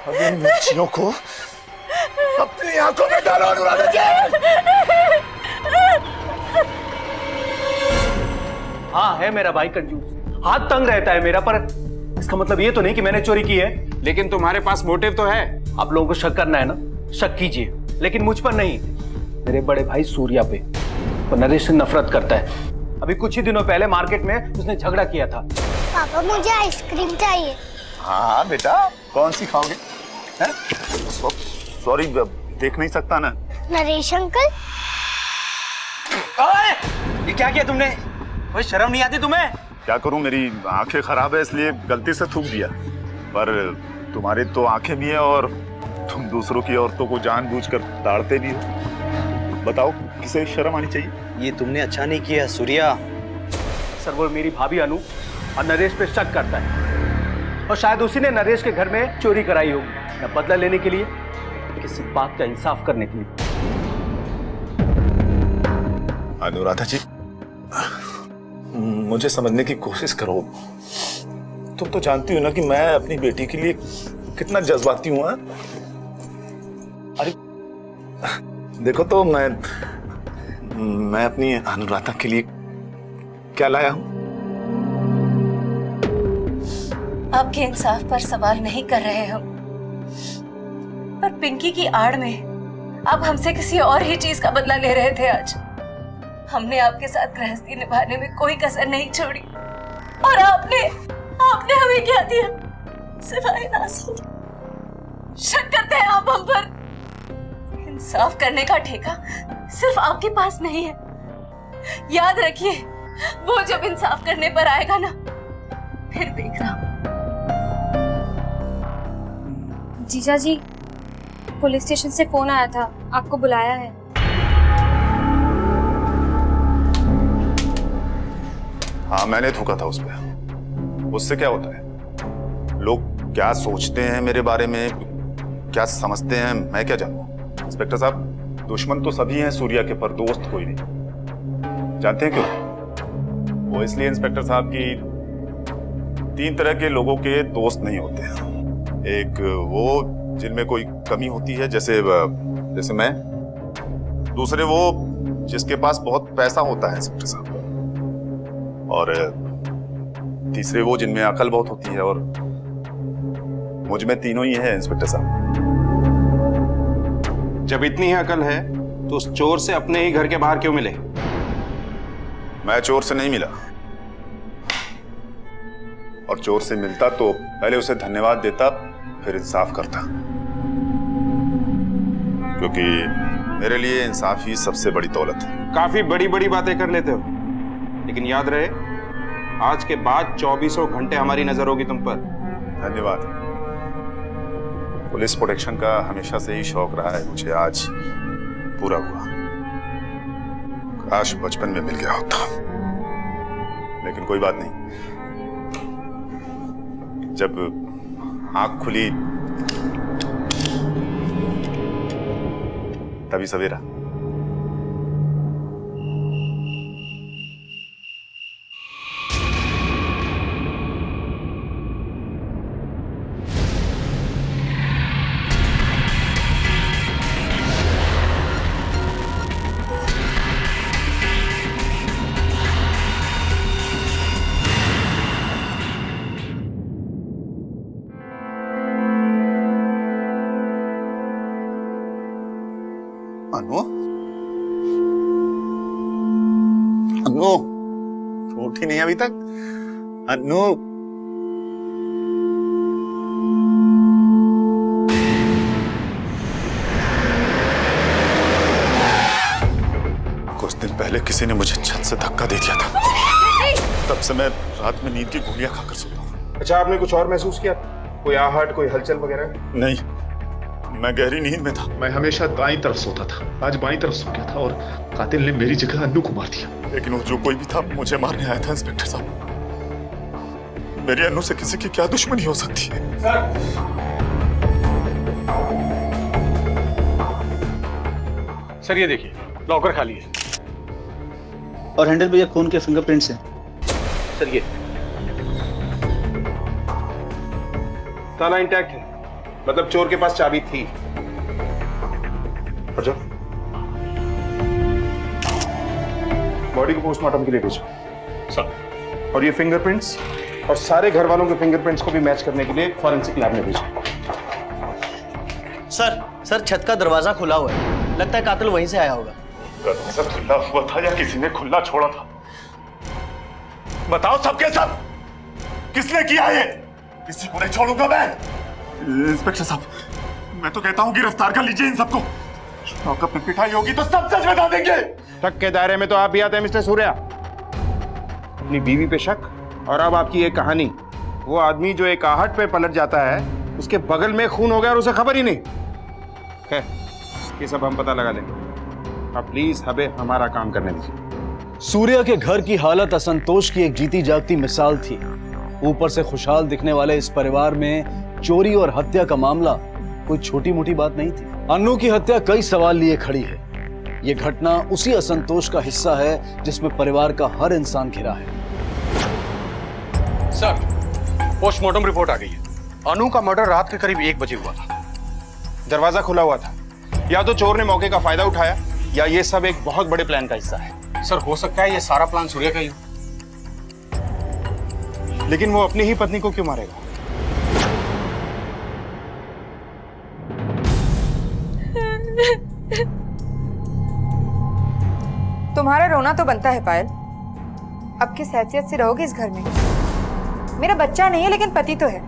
[SPEAKER 20] अब इन बच्चियों को अपनी आंखों में डालो अनुराधा जी।
[SPEAKER 21] हाँ, है मेरा भाई कंजूस, हाथ तंग रहता है मेरा, पर इसका मतलब ये तो नहीं कि मैंने चोरी की है।
[SPEAKER 22] लेकिन तुम्हारे पास मोटिव तो है।
[SPEAKER 21] आप लोगों को शक करना है ना, शक कीजिए, लेकिन मुझ पर नहीं, मेरे बड़े भाई सूर्या पे। वो नरेश से नफरत करता है। अभी कुछ ही दिनों पहले मार्केट में उसने झगड़ा किया था।
[SPEAKER 1] पापा मुझे आइसक्रीम चाहिए।
[SPEAKER 20] हाँ बेटा, कौन सी खाओगे? सॉरी, देख नहीं सकता ना।
[SPEAKER 1] नरेश अंकल।
[SPEAKER 21] ये क्या किया तुमने? कोई शर्म नहीं आती तुम्हें?
[SPEAKER 20] क्या करूं, मेरी आंखें खराब है इसलिए गलती से थूक दिया, पर तुम्हारी तो आंखें भी है और तुम दूसरों की औरतों को जानबूझकर दाड़ते भी हो। बताओ, किसे शर्म आनी चाहिए?
[SPEAKER 21] ये तुमने अच्छा नहीं किया सूर्या। सर, वो मेरी भाभी अनु और नरेश पे शक करता है, और शायद उसी ने नरेश के घर में चोरी कराई होगी, न बदला लेने के लिए, किसी बात का इंसाफ करने के लिए।
[SPEAKER 20] अनुराधा जी, मुझे समझने की कोशिश करो। तुम तो जानती हो ना कि मैं अपनी बेटी के लिए कितना जज्बाती हूं। अरे देखो तो मैं अपनी अनुराधा के लिए क्या लाया हूं।
[SPEAKER 19] आपके इंसाफ पर सवाल नहीं कर रहे हम, पर पिंकी की आड़ में आप हमसे किसी और ही चीज का बदला ले रहे थे। आज हमने आपके साथ गृहस्थी निभाने में कोई कसर नहीं छोड़ी, और आपने हमें क्या दिया सिवाय नासू। शक करते हैं आप हम पर। इंसाफ करने का ठेका सिर्फ आपके पास नहीं है। याद रखिए, वो जब इंसाफ करने पर आएगा ना, फिर देखना।
[SPEAKER 8] जीजा जी, पुलिस स्टेशन से फोन आया था, आपको बुलाया है।
[SPEAKER 20] हाँ, मैंने थूका था उस पर। उससे क्या होता है? लोग क्या सोचते हैं मेरे बारे में, क्या समझते हैं, मैं क्या जानूं। इंस्पेक्टर साहब, दुश्मन तो सभी हैं सूर्या के, पर दोस्त कोई नहीं। जानते हैं क्यों? वो इसलिए इंस्पेक्टर साहब की 3 तरह के लोगों के दोस्त नहीं होते हैं। एक वो जिनमें कोई कमी होती है, जैसे मैं। दूसरे वो जिसके पास बहुत पैसा होता है इंस्पेक्टर साहब। और तीसरे वो जिनमें अकल बहुत होती है, और मुझ में तीनों ही है इंस्पेक्टर साहब।
[SPEAKER 22] जब इतनी ही अकल है तो उस चोर से अपने ही घर के बाहर क्यों मिले?
[SPEAKER 20] मैं चोर से नहीं मिला, और चोर से मिलता तो पहले उसे धन्यवाद देता, फिर इंसाफ करता, क्योंकि मेरे लिए इंसाफ ही सबसे बड़ी दौलत है।
[SPEAKER 22] काफी बड़ी बड़ी बातें कर लेते हो, लेकिन याद रहे, आज के बाद 24 घंटे हमारी नजर होगी तुम पर।
[SPEAKER 20] धन्यवाद। पुलिस प्रोटेक्शन का हमेशा से ही शौक रहा है मुझे, आज पूरा हुआ। काश बचपन में मिल गया होता, लेकिन कोई बात नहीं। जब आंख खुली तभी सवेरा। अनु, उठी नहीं अभी तक? अनु, कुछ दिन पहले किसी ने मुझे छत से धक्का दे दिया था। तब से मैं रात में नींद की गोलियां खाकर सोता हूँ।
[SPEAKER 22] अच्छा, आपने कुछ और महसूस किया? कोई आहट, कोई हलचल वगैरह?
[SPEAKER 20] नहीं, मैं गहरी नींद में था।
[SPEAKER 17] मैं हमेशा दाईं तरफ सोता था, आज बाईं तरफ सो गया था, और कातिल ने मेरी जगह अन्नू को मार दिया।
[SPEAKER 20] लेकिन वो जो कोई भी था मुझे मारने आया था इंस्पेक्टर साहब। मेरी अन्नू से किसी की क्या दुश्मनी हो सकती है?
[SPEAKER 12] सर ये देखिए, लॉकर खाली है,
[SPEAKER 21] और हैंडल पे ये खून के फिंगरप्रिंट्स हैं।
[SPEAKER 12] सर ये
[SPEAKER 22] ताला इंटैक्ट है, मतलब चोर के पास चाबी थी। अच्छा, बॉडी को पोस्टमार्टम के लिए भेजो सर। और ये फिंगरप्रिंट्स और सारे घर वालों के फिंगरप्रिंट्स को भी मैच करने के लिए फॉरेंसिक लैब में भेजो।
[SPEAKER 21] सर छत का दरवाजा खुला हुआ है, लगता है कातिल वहीं से आया होगा।
[SPEAKER 20] दरवाजा खुला हुआ था या किसी ने खुला छोड़ा था? बताओ सबके सब, किसने किया ये? किसी को नहीं छोड़ूंगा मैं। इंस्पेक्टर साहब, मैं तो कहता हूँ गिरफ्तार कर लीजिए इन सबको। लॉकअप में पिटाई होगी तो सब सच बता देंगे।
[SPEAKER 22] शक के दायरे में तो आप भी आते हैं मिस्टर सूर्या। अपनी बीवी पे शक, और अब आपकी एक कहानी। वो आदमी जो एक आहट पे पलट जाता है, उसके बगल में खून हो गया और उसे खबर ही नहीं। खैर ये सब हम पता लगा लेंगे। अब प्लीज हमें हमारा काम करने दीजिए।
[SPEAKER 10] सूर्या के घर की हालत असंतोष की एक जीती जागती मिसाल थी। ऊपर से खुशहाल दिखने वाले इस परिवार में चोरी और हत्या का मामला कोई छोटी मोटी बात नहीं थी। अन्नू की हत्या कई सवाल लिए खड़ी है। ये घटना उसी असंतोष का हिस्सा है जिसमें परिवार का हर इंसान घिरा है।
[SPEAKER 12] सर, पोस्टमार्टम रिपोर्ट आ गई है। अनु का मर्डर रात के करीब 1 बजे हुआ था।
[SPEAKER 22] दरवाजा खुला हुआ था। या तो चोर ने मौके का फायदा उठाया या ये सब एक बहुत बड़े प्लान का हिस्सा है।
[SPEAKER 12] सर, हो सकता है ये सारा प्लान सूर्या का ही हो।
[SPEAKER 22] लेकिन वो अपनी ही पत्नी को क्यों मारेगा?
[SPEAKER 23] तुम्हारा रोना तो बनता है पायल। अब किस हैसियत से रहोगे इस घर में? मेरा बच्चा नहीं है लेकिन पति तो है।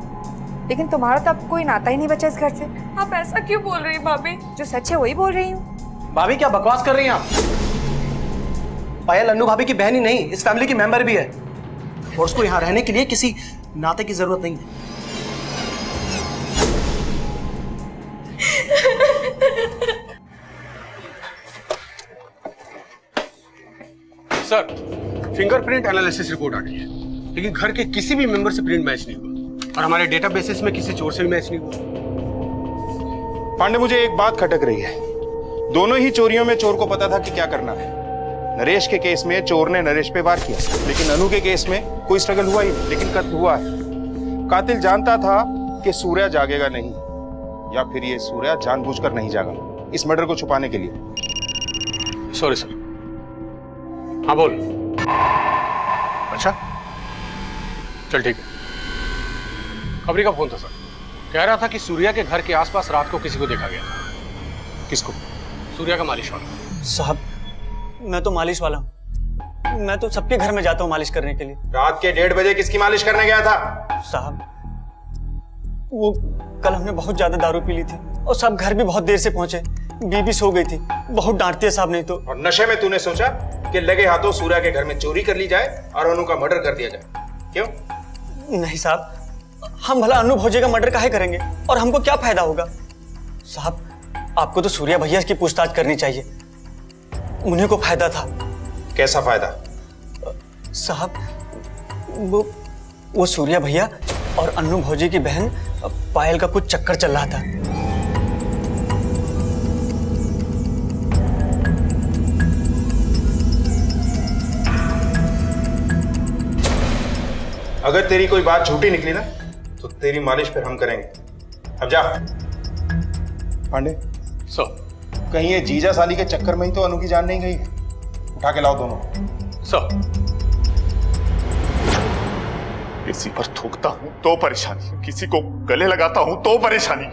[SPEAKER 23] लेकिन तुम्हारा तो अब कोई नाता ही नहीं बचा इस घर से। आप ऐसा क्यों बोल रही हैं भाभी? जो सच है वही बोल रही हूँ।
[SPEAKER 21] भाभी क्या बकवास कर रही हैं आप? पायल अन्नू भाभी की बहन ही नहीं, इस फैमिली की मेंबर भी है और उसको यहाँ रहने के लिए किसी नाते की जरूरत नहीं है।
[SPEAKER 12] सर, फिंगरप्रिंट एनालिसिस रिपोर्ट आ गई है, लेकिन घर के किसी भी मेंबर से प्रिंट मैच नहीं हुआ और हमारे डेटाबेसिस में किसी चोर से भी मैच नहीं हुआ।
[SPEAKER 22] पांडे, मुझे एक बात खटक रही है। दोनों ही चोरियों में चोर को पता था कि क्या करना है। नरेश के केस में चोर ने नरेश पे वार किया, लेकिन अनु के केस में कोई स्ट्रगल हुआ ही नहीं, लेकिन कत्ल हुआ है। कातिल जानता था कि सूर्या जागेगा नहीं, या फिर ये सूर्या जानबूझकर नहीं जागा इस मर्डर को छुपाने के लिए।
[SPEAKER 12] Sorry sir. हाँ बोल। अच्छा, चल ठीक है। खबरी का फोन था सर। कह रहा था कि सूर्या के घर के आसपास रात को किसी को देखा गया था। किसको? सूर्या का मालिश वाला।
[SPEAKER 21] साहब, मैं तो मालिश वाला हूँ। मैं तो सबके घर में जाता हूँ मालिश करने के लिए।
[SPEAKER 22] रात के 1:30 बजे किसकी मालिश करने गया था?
[SPEAKER 21] साहब, वो कल हमने बहुत ज्यादा दारू पी ली थी और सब घर भी बहुत देर से पहुंचे। बीबी सो गई थी। बहुत डांटती है साहब नहीं तो।
[SPEAKER 22] और नशे में तूने सोचा कि लगे हाथों सूर्या के घर में चोरी कर ली जाए और अनु का मर्डर कर दिया जाए। क्यों?
[SPEAKER 21] नहीं साहब, हम भला अनु भौजी का मर्डर काहे करेंगे और हमको क्या फायदा होगा? साहब, आपको तो सूर्या भैया की पूछताछ करनी चाहिए। उन्हीं को फायदा था।
[SPEAKER 22] कैसा फायदा?
[SPEAKER 21] साहब, वो सूर्या भैया और अन्नू भौजी की बहन पायल का कुछ चक्कर चल रहा था।
[SPEAKER 22] अगर तेरी कोई बात झूठी निकली ना तो तेरी मालिश फिर हम करेंगे। अब जा। पांडे
[SPEAKER 12] सर,
[SPEAKER 22] कहीं ये जीजा साली के चक्कर में ही तो अनु की जान नहीं गई? उठा के लाओ दोनों।
[SPEAKER 12] सर,
[SPEAKER 20] किसी पर थूकता हूं तो परेशानी, किसी को गले लगाता हूं तो परेशानी।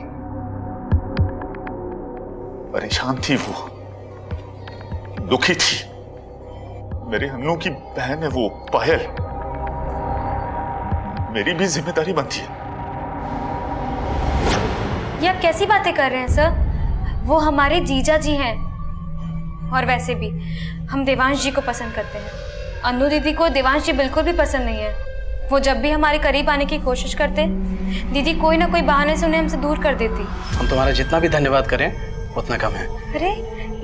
[SPEAKER 20] परेशान थी वो, दुखी थी। मेरे अन्नू की बहन है वो पायल, मेरी भी जिम्मेदारी बनती है।
[SPEAKER 19] ये आप कैसी बातें कर रहे हैं सर? वो हमारे जीजा जी हैं। और वैसे भी हम देवांश जी को पसंद करते हैं। अन्नू दीदी को देवांश जी बिल्कुल भी पसंद नहीं है। वो जब भी हमारे करीब आने की कोशिश करते, दीदी कोई ना कोई बहाने से उन्हें हमसे दूर कर देती।
[SPEAKER 21] हम तुम्हारा जितना भी धन्यवाद करें उतना कम है।
[SPEAKER 19] अरे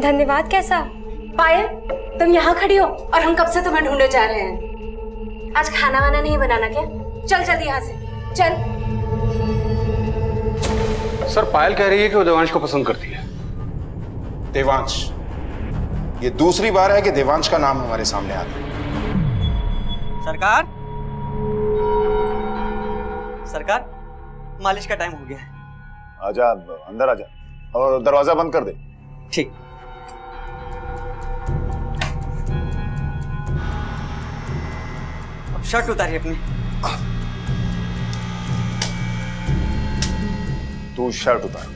[SPEAKER 19] धन्यवाद कैसा?
[SPEAKER 13] पायल, तुम यहाँ खड़ी हो और हम कब से तुम्हें ढूंढे जा रहे हैं। आज खाना वाना नहीं बनाना क्या? चल जल्दी यहाँ से चल।
[SPEAKER 12] सर, पायल कह रही है कि वो देवांश को पसंद करती है।
[SPEAKER 22] देवांश? ये दूसरी बार है कि देवांश का नाम हमारे सामने आता है।
[SPEAKER 21] सरकार, सरकार, मालिश का टाइम हो गया है।
[SPEAKER 20] आजा, अंदर आजा और दरवाजा बंद कर दे।
[SPEAKER 21] ठीक। अब शर्ट उतारिए अपनी।
[SPEAKER 20] तू शर्ट उतार।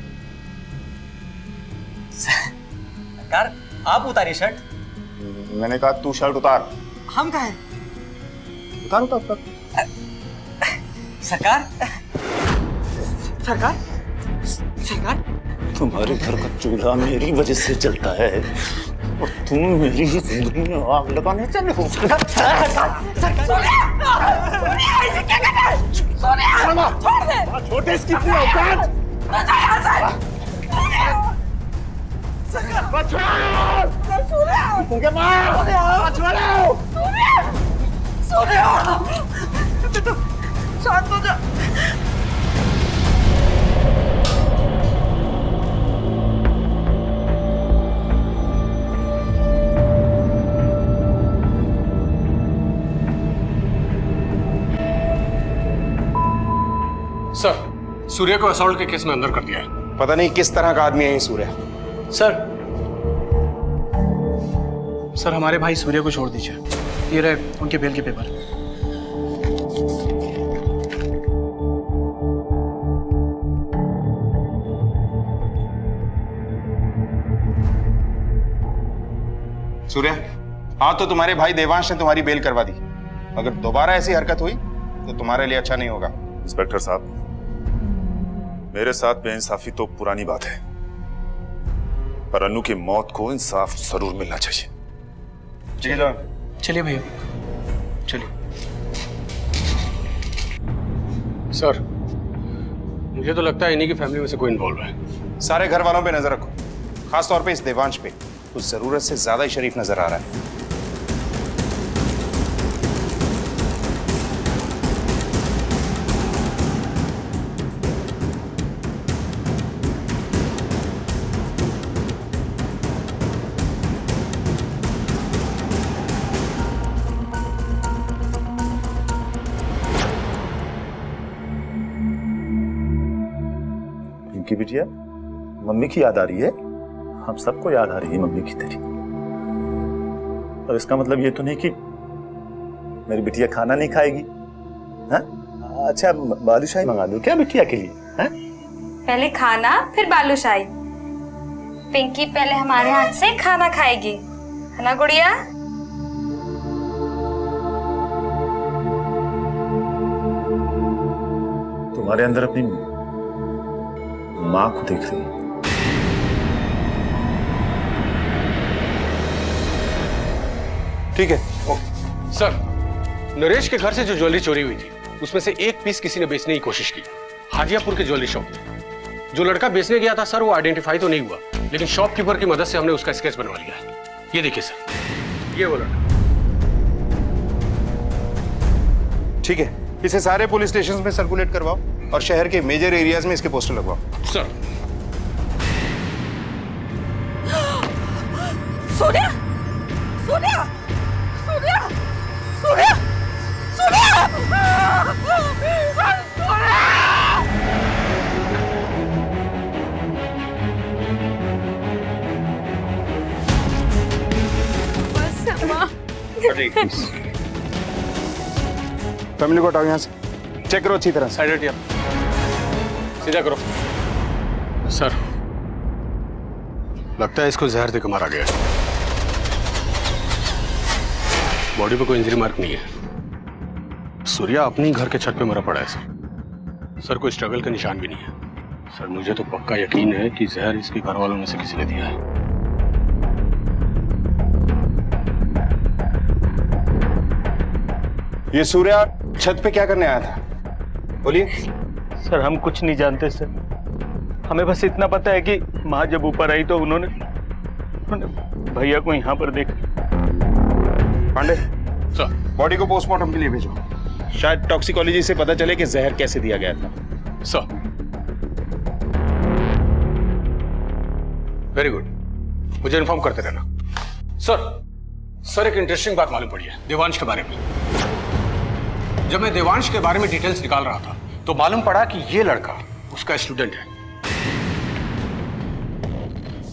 [SPEAKER 21] सरकार, आप उतारिए शर्ट।
[SPEAKER 20] मैंने कहा तू शर्ट उतार।
[SPEAKER 21] हम कहा है?
[SPEAKER 20] उतार उतार उतार।
[SPEAKER 21] सरकार, सरकार, सरकार,
[SPEAKER 20] तुम्हारे घर का चूल्हा मेरी वजह से जलता है और तुम मेरी जिंदगी में आग लगाने चले हो।
[SPEAKER 23] छोड़ दे।
[SPEAKER 20] छोटे इसकी इतनी औकात।
[SPEAKER 2] शांत हो जा।
[SPEAKER 12] सर, सूर्य को असॉल्ट के केस में अंदर कर दिया है।
[SPEAKER 22] पता नहीं किस तरह का आदमी है ये सूर्य।
[SPEAKER 21] सर हमारे भाई सूर्य को छोड़ दीजिए। ये रहे उनके बेल के पेपर।
[SPEAKER 22] सूर्य, हाँ तो तुम्हारे भाई देवांश ने तुम्हारी बेल करवा दी। अगर दोबारा ऐसी हरकत हुई तो तुम्हारे लिए अच्छा नहीं होगा।
[SPEAKER 20] इंस्पेक्टर साहब, मेरे साथ बेइंसाफी तो पुरानी बात है, पर अनु की मौत को इंसाफ जरूर मिलना चाहिए।
[SPEAKER 21] चलिए भैया, चलिए।
[SPEAKER 12] सर, मुझे तो लगता है इन्हीं की फैमिली में से कोई इन्वॉल्व है।
[SPEAKER 22] सारे घर वालों पे नजर रखो, खास तौर पे इस देवांश पे। कुछ जरूरत से ज्यादा ही शरीफ नजर आ रहा है।
[SPEAKER 20] पिंकी बिटिया, मम्मी की याद आ रही है? हम सबको याद आ रही है मम्मी की तेरी। और इसका मतलब ये तो नहीं कि मेरी बिटिया खाना नहीं खाएगी। हाँ? अच्छा, बालूशाही मंगा दूं क्या बिटिया के लिए? हाँ?
[SPEAKER 19] पहले खाना फिर बालूशाही। पिंकी पहले हमारे हाथ से खाना खाएगी, है ना गुड़िया?
[SPEAKER 20] तुम्हारे अंदर अपनी माँ को देख रही है।
[SPEAKER 22] ठीक है।
[SPEAKER 12] सर, नरेश के घर से जो ज्वेलरी चोरी हुई थी उसमें से एक पीस किसी ने बेचने की कोशिश की, हाजियापुर के ज्वेलरी शॉप। जो लड़का बेचने गया था सर, वो आइडेंटिफाई तो नहीं हुआ, लेकिन शॉपकीपर की मदद से हमने उसका स्केच बनवा लिया है। ये देखिए सर, ये वो लड़का।
[SPEAKER 22] ठीक है, इसे सारे पुलिस स्टेशन में सर्कुलेट करवाओ और शहर के मेजर एरियाज में इसके पोस्टर लगवाओ।
[SPEAKER 12] सर।
[SPEAKER 2] सूर्या, सूर्या, सूर्या, सूर्या,
[SPEAKER 22] फैमिली को हटाओ यहाँ से। चेक करो अच्छी तरह।
[SPEAKER 12] साइड हटिए, सीधा करो। सर, लगता है इसको जहर देकर मारा गया। बॉडी पे कोई इंजरी मार्क नहीं है। सूर्या अपनी घर के छत पे मरा पड़ा है सर। सर, कोई स्ट्रगल का निशान भी नहीं है। सर, मुझे तो पक्का यकीन है कि जहर इसके घर वालों में से किसी ने दिया है।
[SPEAKER 22] ये सूर्या छत पे क्या करने आया था? बोलिए।
[SPEAKER 21] सर, हम कुछ नहीं जानते सर। हमें बस इतना पता है कि माँ जब ऊपर आई तो उन्होंने भैया को यहाँ पर देखा।
[SPEAKER 22] पांडे
[SPEAKER 12] सर,
[SPEAKER 22] बॉडी को पोस्टमार्टम के लिए भेजो। शायद टॉक्सिकोलॉजी से पता चले कि जहर कैसे दिया गया था।
[SPEAKER 12] सर। वेरी गुड, मुझे इन्फॉर्म करते रहना। सर, एक इंटरेस्टिंग बात मालूम पड़ी है देवांश के बारे में। जब मैं देवांश के बारे में डिटेल्स निकाल रहा था तो मालूम पड़ा कि ये लड़का उसका स्टूडेंट है।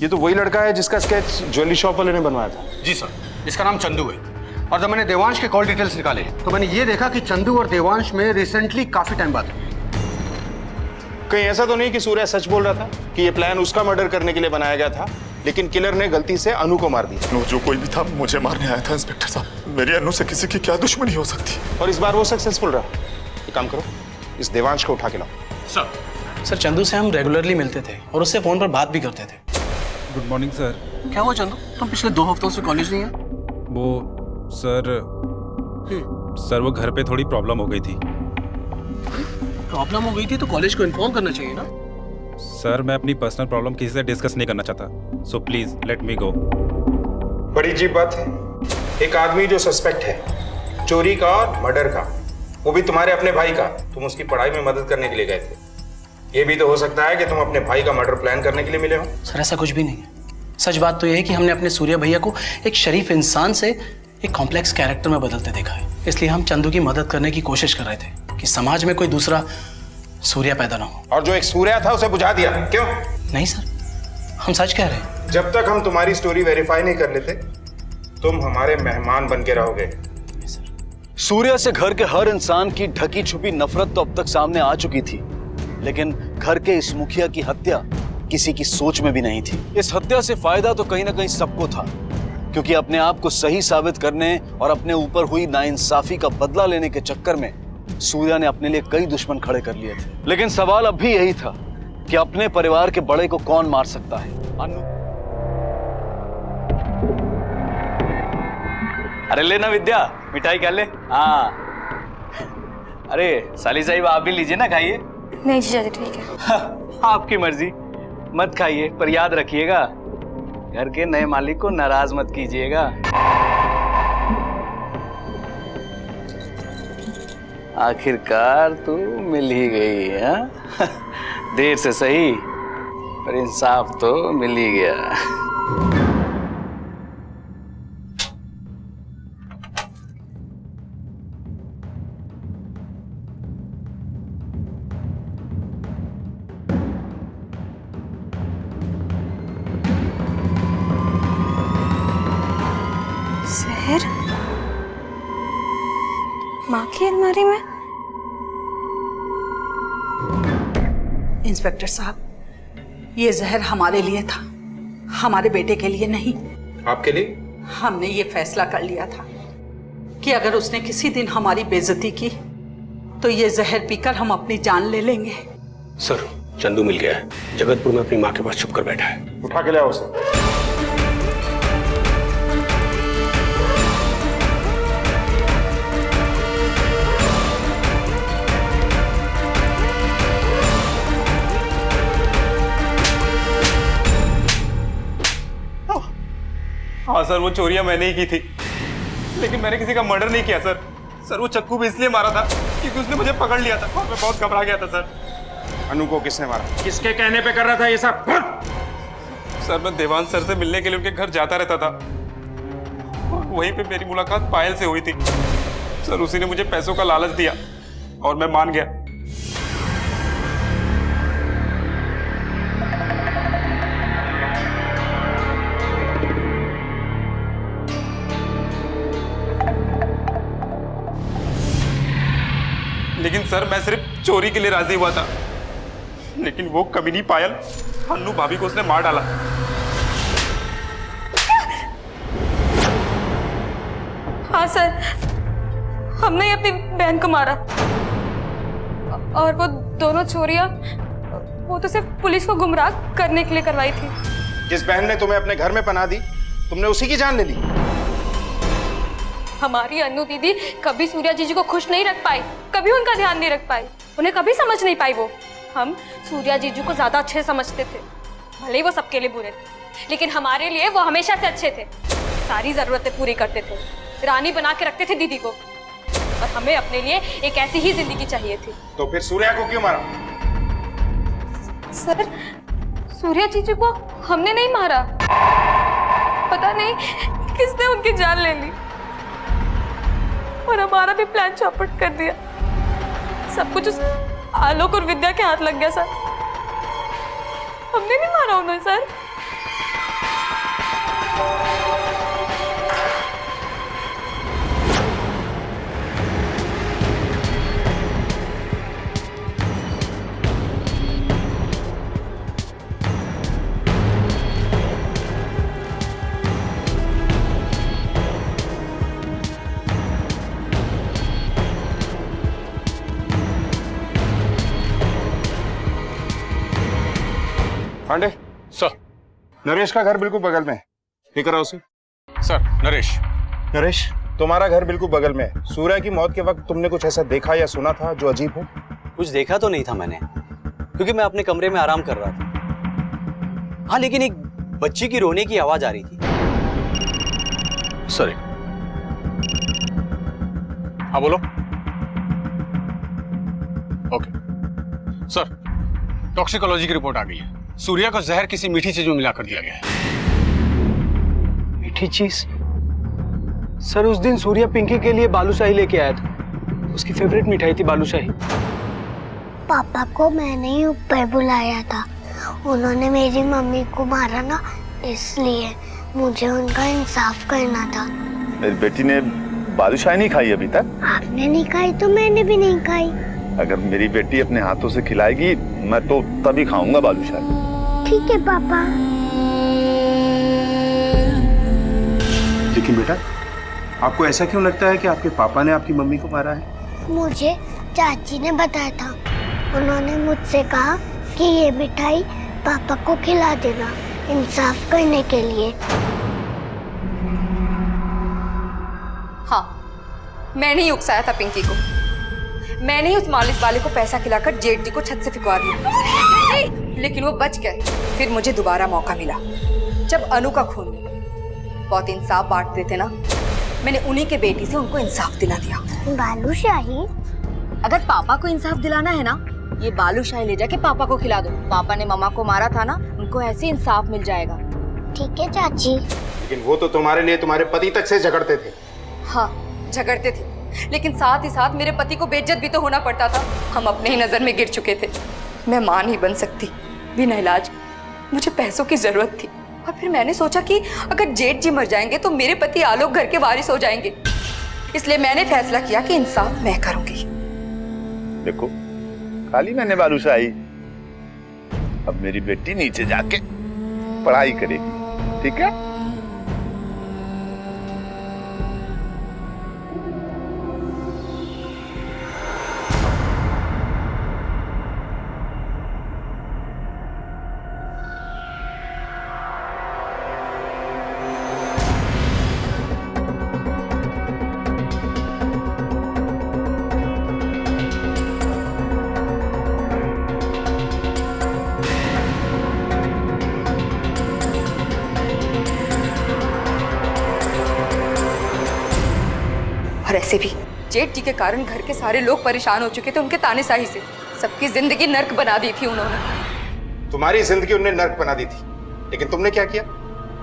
[SPEAKER 22] ये तो वही लड़का है जिसका स्केच ज्वेलरी शॉप वाले ने बनवाया था।
[SPEAKER 12] जी सर, इसका नाम चंदू है। और जब मैंने देवांश के कॉल डिटेल्स निकाले तो मैंने ये देखा कि चंदू और देवांश में रिसेंटली काफी टाइम बाद हुई।
[SPEAKER 22] कहीं ऐसा तो नहीं कि सूर्या सच बोल रहा था कि ये प्लान उसका मर्डर करने के लिए बनाया गया था, लेकिन किलर ने गलती से अनु को मार दिया?
[SPEAKER 20] जो कोई भी था मुझे मारने आया था इंस्पेक्टर साहब। मेरी अनु से किसी की क्या दुश्मनी हो सकती?
[SPEAKER 22] और इस बार वो सक्सेसफुल रहा। एक काम करो, इस देवांश को उठा के लाओ।
[SPEAKER 21] सर, चंदू से हम रेगुलरली मिलते थे और उससे फोन पर बात भी करते थे।
[SPEAKER 5] Good morning sir.
[SPEAKER 21] क्या हुआ चंदू, तुम पिछले 2 हफ्तों से कॉलेज नहीं है?
[SPEAKER 5] वो सर वो घर पे थोड़ी प्रॉब्लम हो गई थी।
[SPEAKER 21] प्रॉब्लम हो गई थी तो कॉलेज को इन्फॉर्म करना चाहिए ना।
[SPEAKER 5] सर मैं अपनी पर्सनल प्रॉब्लम किसी से डिस्कस नहीं करना चाहता, सो प्लीज लेट मी गो।
[SPEAKER 22] बड़ी अजीब बात है, एक आदमी जो सस्पेक्ट है चोरी का और मर्डर का, वो भी तुम्हारे अपने भाई का, तुम उसकी पढ़ाई में मदद करने के लिए गए थे। ये भी तो हो सकता है कि तुम अपने भाई का मर्डर प्लान करने के लिए मिले हो।
[SPEAKER 21] सर ऐसा कुछ भी नहीं है। सच बात तो यह है कि हमने अपने सूर्या भैया को एक शरीफ इंसान से एक कॉम्प्लेक्स कैरेक्टर में बदलते देखा है, इसलिए हम चंदू की मदद करने की कोशिश कर रहे थे कि समाज में कोई दूसरा सूर्या पैदा ना हो।
[SPEAKER 22] और जो एक सूर्या था उसे बुझा दिया, क्यों?
[SPEAKER 21] नहीं सर, हम सच कह रहे हैं।
[SPEAKER 22] जब तक हम तुम्हारी स्टोरी वेरीफाई नहीं कर लेते तुम हमारे मेहमान बन के रहोगे।
[SPEAKER 10] सूर्या से घर के हर इंसान की ढकी छुपी नफरत तो अब तक सामने आ चुकी थी, लेकिन घर के इस मुखिया की हत्या किसी की सोच में भी नहीं थी। इस हत्या से फायदा तो कहीं ना कहीं सबको था, क्योंकि अपने आप को सही साबित करने और अपने ऊपर हुई नाइंसाफी का बदला लेने के चक्कर में सूर्या ने अपने लिए कई दुश्मन खड़े कर लिए थे। लेकिन सवाल अब भी यही था कि अपने परिवार के बड़े को कौन मार सकता है।
[SPEAKER 6] अरे लेना विद्या, मिठाई खा ले। हाँ, अरे साली साहिब आप भी लीजिए ना, खाइए।
[SPEAKER 19] नहीं जीजा जी ठीक है।
[SPEAKER 6] आपकी मर्जी, मत खाइए पर याद रखिएगा घर के नए मालिक को नाराज मत कीजिएगा। आखिरकार तू मिल ही गई है। देर से सही पर इंसाफ तो मिल ही गया।
[SPEAKER 19] जहर माँ की अलमारी में।
[SPEAKER 15] इंस्पेक्टर साहब, ये जहर हमारे लिए था, हमारे बेटे के लिए नहीं।
[SPEAKER 22] आपके लिए?
[SPEAKER 15] हमने ये फैसला कर लिया था कि अगर उसने किसी दिन हमारी बेइज्जती की तो ये जहर पीकर हम अपनी जान ले लेंगे।
[SPEAKER 12] सर चंदू मिल गया है, जगतपुर में अपनी माँ के पास छुप कर बैठा है।
[SPEAKER 22] उठा के लाओ उसे।
[SPEAKER 3] हाँ सर, वो चोरियां मैंने ही की थी, लेकिन मैंने किसी का मर्डर नहीं किया सर। सर वो चक्कू भी इसलिए मारा था क्योंकि उसने मुझे पकड़ लिया था और मैं बहुत घबरा गया था सर।
[SPEAKER 22] अनु को किसने मारा? किसके कहने पे कर रहा था ये सब?
[SPEAKER 3] सर मैं देवान सर से मिलने के लिए उनके घर जाता रहता था और वहीं पे मेरी मुलाकात पायल से हुई थी। सर उसी ने मुझे पैसों का लालच दिया और मैं मान गया। लेकिन सर मैं सिर्फ चोरी के लिए राजी हुआ था, लेकिन वो कमीनी पायल अन्नू भाभी को उसने मार डाला।
[SPEAKER 19] हाँ सर, हमने अपनी बहन को मारा और वो दोनों चोरियां वो तो सिर्फ पुलिस को गुमराह करने के लिए करवाई थी।
[SPEAKER 22] जिस बहन ने तुम्हें अपने घर में पनाह दी तुमने उसी की जान ले ली।
[SPEAKER 19] हमारी अनु दीदी कभी सूर्या जीजी को खुश नहीं रख पाई, कभी उनका ध्यान नहीं रख पाई, उन्हें कभी समझ नहीं पाई। वो हम सूर्या जीजू को ज्यादा अच्छे समझते थे, भले ही वो सबके लिए बुरे थे, लेकिन हमारे लिए वो हमेशा से अच्छे थे। सारी जरूरतें पूरी करते थे, रानी बना के रखते थे दीदी को, और हमें अपने लिए एक ऐसी ही जिंदगी चाहिए थी।
[SPEAKER 22] तो फिर सूर्या को क्यों मारा?
[SPEAKER 19] सर सूर्या जीजू को हमने नहीं मारा, पता नहीं किसने उनकी जान ले ली और हमारा भी प्लान चौपट कर दिया। सब कुछ उस आलोक और विद्या के हाथ लग गया सर, हमने नहीं मारा उन्हें सर।
[SPEAKER 22] पांडे सर, नरेश का घर बिल्कुल बगल में है, लेकर आओ उसे।
[SPEAKER 12] सर नरेश।
[SPEAKER 22] नरेश तुम्हारा घर बिल्कुल बगल में है। सूर्या की मौत के वक्त तुमने कुछ ऐसा देखा या सुना था जो अजीब हो?
[SPEAKER 18] कुछ देखा तो नहीं था मैंने,
[SPEAKER 9] क्योंकि मैं अपने कमरे में आराम कर रहा था। हाँ, लेकिन एक बच्ची की रोने की आवाज आ रही थी।
[SPEAKER 12] सर, हाँ बोलो। ओके सर, टॉक्सिकोलॉजी की रिपोर्ट आ गई है। सूर्या को जहर किसी मीठी चीज में मिलाकर दिया गया है।
[SPEAKER 21] मीठी चीज? सर, उस दिन सूर्या पिंकी के लिए बालूशाही लेके आया था। उसकी फेवरेट मिठाई थी बालूशाही।
[SPEAKER 1] पापा को मैंने ही ऊपर बुलाया था। उन्होंने मेरी मम्मी को मारा ना, इसलिए मुझे उनका इंसाफ करना था।
[SPEAKER 20] मेरी बेटी ने बालूशाही नहीं खाई अभी तक।
[SPEAKER 1] आपने नहीं खाई तो मैंने भी नहीं खाई।
[SPEAKER 20] अगर मेरी बेटी अपने हाथों से खिलाएगी मैं तो तभी खाऊंगा बालूशाही।
[SPEAKER 1] ठीक है पापा।
[SPEAKER 22] लेकिन बेटा, आपको ऐसा क्यों लगता है कि आपके पापा ने आपकी मम्मी को मारा है?
[SPEAKER 1] मुझे चाची ने बताया था। उन्होंने मुझसे कहा कि ये मिठाई पापा को खिला देना, इंसाफ करने के लिए।
[SPEAKER 23] हाँ, मैंने ही उकसाया था पिंकी को। मैंने ही उस मालिक वाले को पैसा खिलाकर जेठ जी को छत से फिकवा दिया, लेकिन वो बच गए। फिर मुझे दोबारा मौका मिला जब अनु का खून हुआ। बहुत इंसाफ बांटते थे ना, मैंने उन्हीं के बेटी से उनको इंसाफ दिला दिया।
[SPEAKER 1] बालूशाही?
[SPEAKER 19] अगर पापा को इंसाफ दिलाना है ना, ये बालूशाही ले जाके पापा को खिला दो। पापा ने मम्मा को मारा था ना, उनको ऐसे इंसाफ मिल जाएगा।
[SPEAKER 1] ठीक है चाची।
[SPEAKER 22] लेकिन वो तो तुम्हारे लिए तुम्हारे पति तक से झगड़ते थे।
[SPEAKER 23] हाँ, झगड़ते थे, लेकिन साथ ही साथ मेरे पति को बेइज्जत भी तो होना पड़ता था। हम अपने ही नजर में गिर चुके थे। मैं मां नहीं बन सकती बिना इलाज। मुझे पैसों की जरूरत थी, और फिर मैंने सोचा कि अगर जेठ जी मर जाएंगे तो मेरे पति आलोक घर के वारिस हो जाएंगे। इसलिए मैंने फैसला किया कि इंसाफ मैं करूंगी।
[SPEAKER 20] देखो, खाली मैंने बालूशाही। अब मेरी बेटी नीचे जाके पढ़ाई करेगी, ठीक है?
[SPEAKER 23] और ऐसे भी जेठ जी के कारण घर के सारे लोग परेशान हो चुके थे उनके तानेशाही से। सबकी जिंदगी नर्क बना दी थी उन्होंने।
[SPEAKER 22] तुम्हारी जिंदगी उन्होंने नर्क बना दी थी, लेकिन तुमने क्या किया?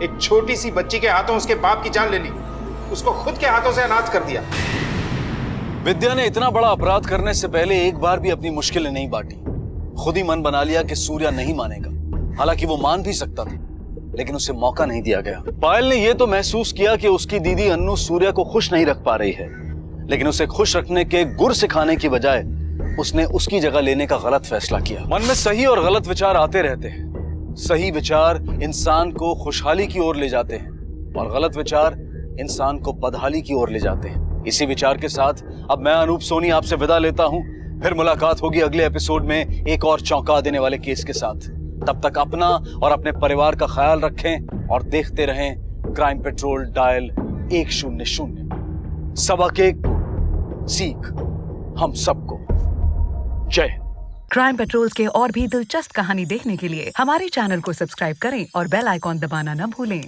[SPEAKER 22] एक छोटी सी बच्ची के हाथों उसके बाप की जान ले ली, उसको खुद के हाथों से अनाथ कर दिया।
[SPEAKER 10] विद्या ने इतना बड़ा अपराध करने से पहले एक बार भी अपनी मुश्किलें नहीं बांटी। खुद ही मन बना लिया कि सूर्या नहीं मानेगा। हालांकि वो मान भी सकता था, लेकिन उसे मौका नहीं दिया गया। पायल ने यह तो महसूस किया कि उसकी दीदी अन्नू सूर्या को खुश नहीं रख पा रही है, लेकिन उसे खुश रखने के गुर सिखाने की बजाय उसने उसकी जगह लेने का गलत फैसला किया। मन में सही और गलत विचार आते रहते हैं। सही विचार इंसान को खुशहाली की ओर ले जाते हैं और गलत विचार इंसान को बदहाली की ओर ले जाते हैं। इसी विचार के साथ अब मैं अनूप सोनी आपसे विदा लेता हूं। फिर मुलाकात होगी अगले एपिसोड में एक और चौंका देने वाले केस के साथ। तब तक अपना और अपने परिवार का ख्याल रखें और देखते रहें क्राइम पेट्रोल डायल 100। सबक एक सीख हम सबको। जय हिंद।
[SPEAKER 16] क्राइम पेट्रोल के और भी दिलचस्प कहानी देखने के लिए हमारे चैनल को सब्सक्राइब करें और बेल आइकॉन दबाना न भूलें।